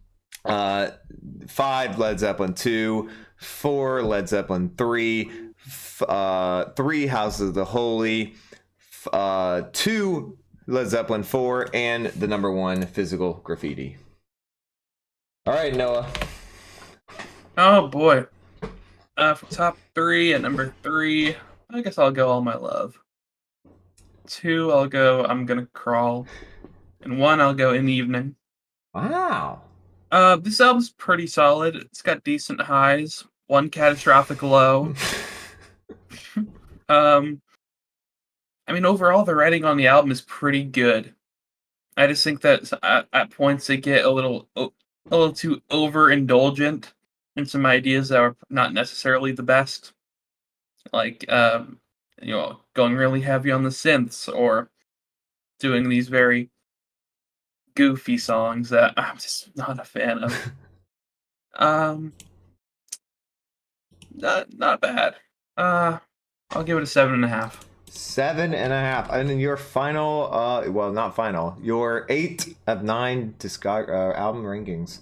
5 Led Zeppelin 2. 4 Led Zeppelin 3. 3 Houses of the Holy. 2 Led Zeppelin 4, and the number 1 Physical Graffiti. All right, Noah. Oh boy. For top 3, at number 3, I guess I'll go All My Love. 2, I'll go I'm Gonna Crawl. And 1, I'll go In the Evening. Wow. This album's pretty solid. It's got decent highs, 1 catastrophic low. Overall, the writing on the album is pretty good. I just think that at points they get a little too overindulgent and some ideas that are not necessarily the best, like going really heavy on the synths or doing these very goofy songs that I'm just not a fan of. Not bad. I'll give it a 7.5. 7.5. And then your final, well, not final, your 8 of 9 album rankings.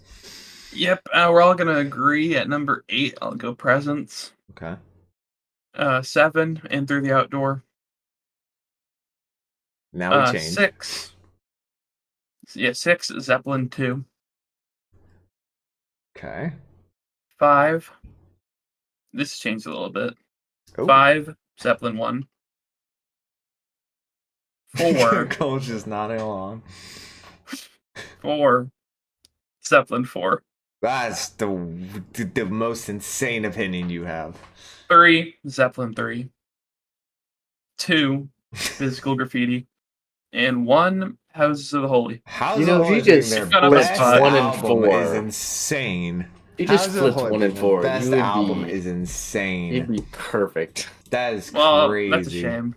Yep, we're all gonna agree at number 8. I'll go Presents. Okay. 7, In Through the Outdoor. Now we change. 6. Yeah, 6, Zeppelin 2. Okay. 5. This changed a little bit. Oh. 5, Zeppelin 1. 4. Cole's just nodding along. 4, Zeppelin 4. That's the most insane opinion you have. 3, Zeppelin 3. 2, Physical Graffiti. And 1, Houses of the Holy. How's if you just flipped best 1 and album 4 is insane. You just How's the flipped Holy 1 and 4. Best You would album be, is insane. You'd be perfect. That is Well, that's a crazy. shame.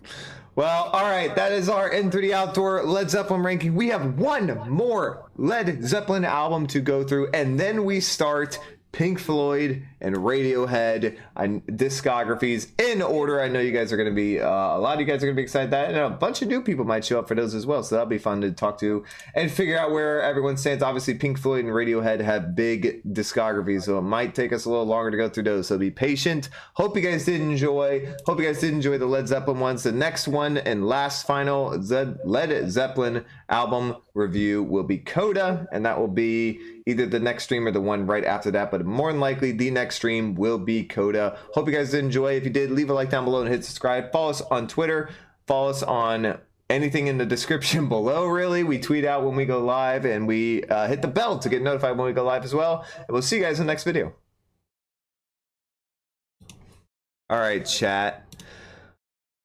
Well, all right, that is our In Through the Outdoor Led Zeppelin ranking. We have one more Led Zeppelin album to go through, and then we start Pink Floyd and Radiohead and discographies in order. I know you guys are going to be, a lot of you guys are going to be excited that, and a bunch of new people might show up for those as well, so that'll be fun to talk to and figure out where everyone stands. Obviously, Pink Floyd and Radiohead have big discographies, so it might take us a little longer to go through those, so be patient. Hope you guys did enjoy the Led Zeppelin ones. The next one and last final Led Zeppelin album review will be Coda, and that will be either the next stream or the one right after that, but more than likely the next stream will be Coda. Hope you guys did enjoy. If you did, leave a like down below and hit subscribe. Follow us on Twitter. Follow us on anything in the description below, really. We tweet out when we go live, and we hit the bell to get notified when we go live as well. And we'll see you guys in the next video. All right, chat.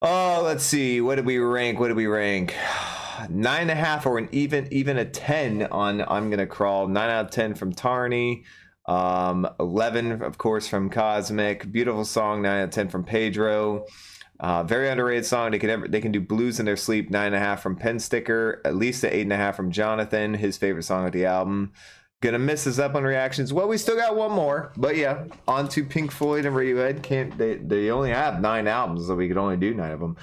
Oh, let's see. What did we rank? 9.5 or an even a 10 on I'm Gonna Crawl. 9 out of 10 from Tarny. 11, of course, from Cosmic. Beautiful song. 9 out of 10 from Pedro. Very underrated song. They can do Blues in Their Sleep. 9.5 from Pen Sticker. At least an 8.5 from Jonathan. His favorite song of the album. Gonna miss the Zeppelin reactions. Well, we still got one more, but yeah, on to Pink Floyd and Radiohead. They only have 9 albums, so we could only do 9 of them.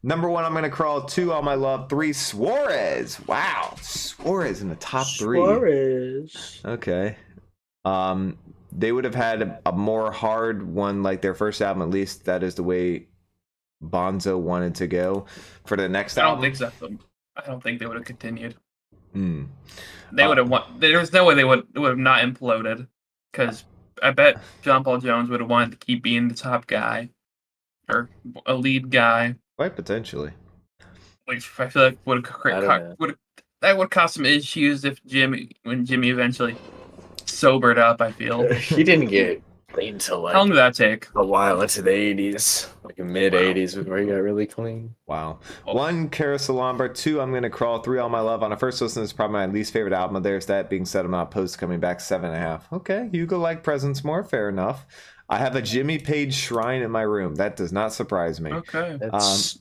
Number 1, I'm Gonna Crawl. 2, All My Love. 3, Suarez. Wow, Suarez in the top 3. Suarez. Okay. They would have had a more hard one, like their first album. At least that is the way Bonzo wanted to go for the next album. I don't think they would have continued. Hmm. They would have won. There was no way they would have not imploded, because I bet John Paul Jones would have wanted to keep being the top guy or a lead guy. Quite potentially. Which I feel like would have caused some issues when Jimmy eventually sobered up. I feel He didn't get clean until how long did that take? a while into the 80s, like in mid 80s, before he got really clean. Wow. 1, Carouselambra. 2, I'm Gonna Crawl. 3, All My Love. On a first listen, it's probably my least favorite album of theirs. That being said, I'm not opposed to coming back. 7.5. Okay, Hugo like Presents more. Fair enough. I have a Jimmy Page shrine in my room. That does not surprise me. Okay, That's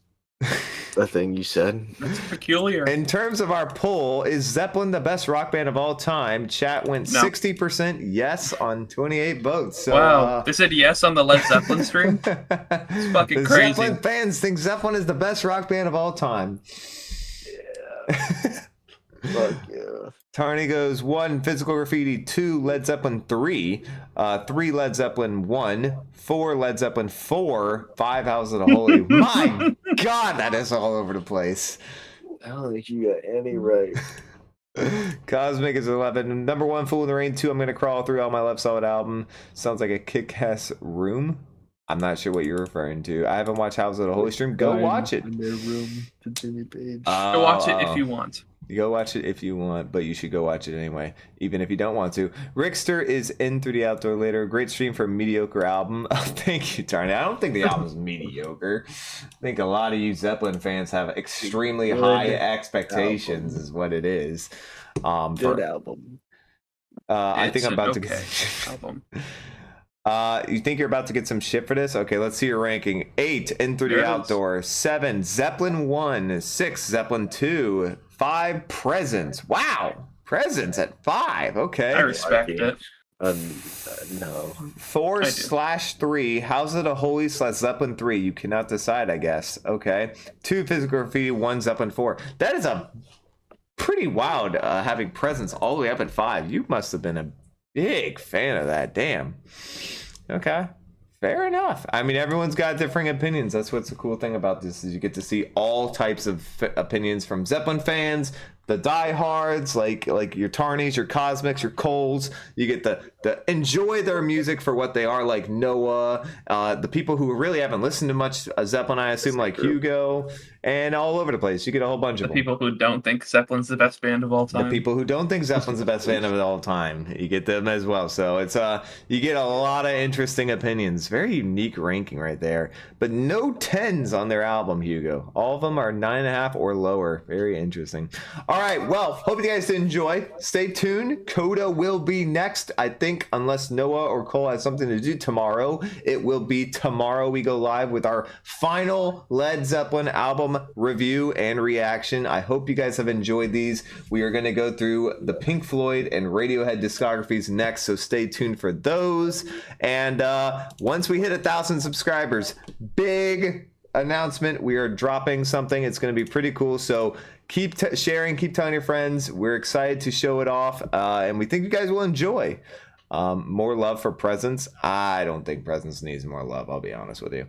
the thing you said. that's peculiar. In terms of our poll, is Zeppelin the best rock band of all time? Chat went No. 60% yes on 28 votes. So, Wow, they said yes on the Led Zeppelin stream. It's fucking the crazy. Zeppelin fans think Zeppelin is the best rock band of all time. Fuck yeah. Tarny goes 1, Physical Graffiti. 2, Led Zeppelin 3. 3, Led Zeppelin 1. 4, Led Zeppelin 4. 5, House of the Holy. My God, that is all over the place. I don't think you got any right. Cosmic is 11. Number 1, Fool in the Rain. 2, I'm Gonna Crawl. 3, All My Love Solid Album. Sounds like a kick-ass room. I'm not sure what you're referring to. I haven't watched House of the Holy stream. Go watch it. In their room to Jimmy Page. Go watch it if you want. Go watch it if you want, but you should go watch it anyway, even if you don't want to. Rickster is In Through the Outdoor later. Great stream for a mediocre album. Oh, thank you, Tarny. I don't think the album's mediocre. I think a lot of you Zeppelin fans have extremely high expectations, is what it is. Good album. I think I'm about okay to. album. You think you're about to get some shit for this? Okay, let's see your ranking. 8, In Through There the it is. Outdoor. 7, Zeppelin 1. 6, Zeppelin 2. 5, Presents. Wow, Presents at 5. Okay. I respect it. No. 4 I do. /3. How's it a Holy / Zeppelin 3? You cannot decide, I guess. Okay. 2, Physical Graffiti. 1, Zeppelin 4. That is a pretty wild having Presents all the way up at 5. You must have been a big fan of that. Damn. Okay. Fair enough. I mean, everyone's got differing opinions. That's what's the cool thing about this is you get to see all types of opinions from Zeppelin fans, the diehards, like your Tarnies, your Cosmics, your Coles. You get the enjoy their music for what they are, like Noah, the people who really haven't listened to much Zeppelin, I assume, like Hugo, and all over the place. You get a whole bunch The of them. people who don't think Zeppelin's the best band of all time. The people who don't think Zeppelin's the best band of all time, you get them as well. So it's you get a lot of interesting opinions. Very unique ranking right there. But no 10s on their album, Hugo. All of them are 9.5 or lower. Very interesting. All right, well, hope you guys enjoy. Stay tuned. Coda will be next. I think unless Noah or Cole has something to do tomorrow, it will be tomorrow we go live with our final Led Zeppelin album review and reaction. I hope you guys have enjoyed these. We are going to go through the Pink Floyd and Radiohead discographies next, so stay tuned for those. And once we hit 1,000 subscribers, big announcement, we are dropping something. It's going to be pretty cool, so keep sharing, keep telling your friends. We're excited to show it off, and we think you guys will enjoy. More love for Presents. I don't think Presents needs more love, I'll be honest with you.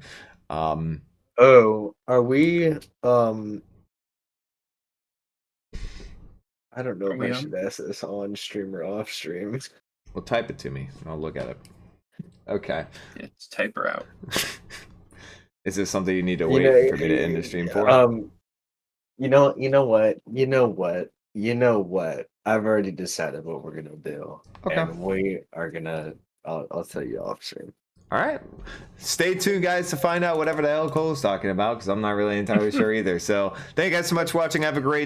Oh, are we? I don't know Are if we I on? should ask this on stream or off stream. Well, type it to me and I'll look at it. Okay. Yeah, just type her out. Is this something you need to wait for me to end the stream for? You know what? I've already decided what we're gonna do, Okay. and we are gonna. I'll tell you off stream. All right. Stay tuned, guys, to find out whatever the hell Cole's talking about, because I'm not really entirely sure either. So thank you guys so much for watching. Have a great night.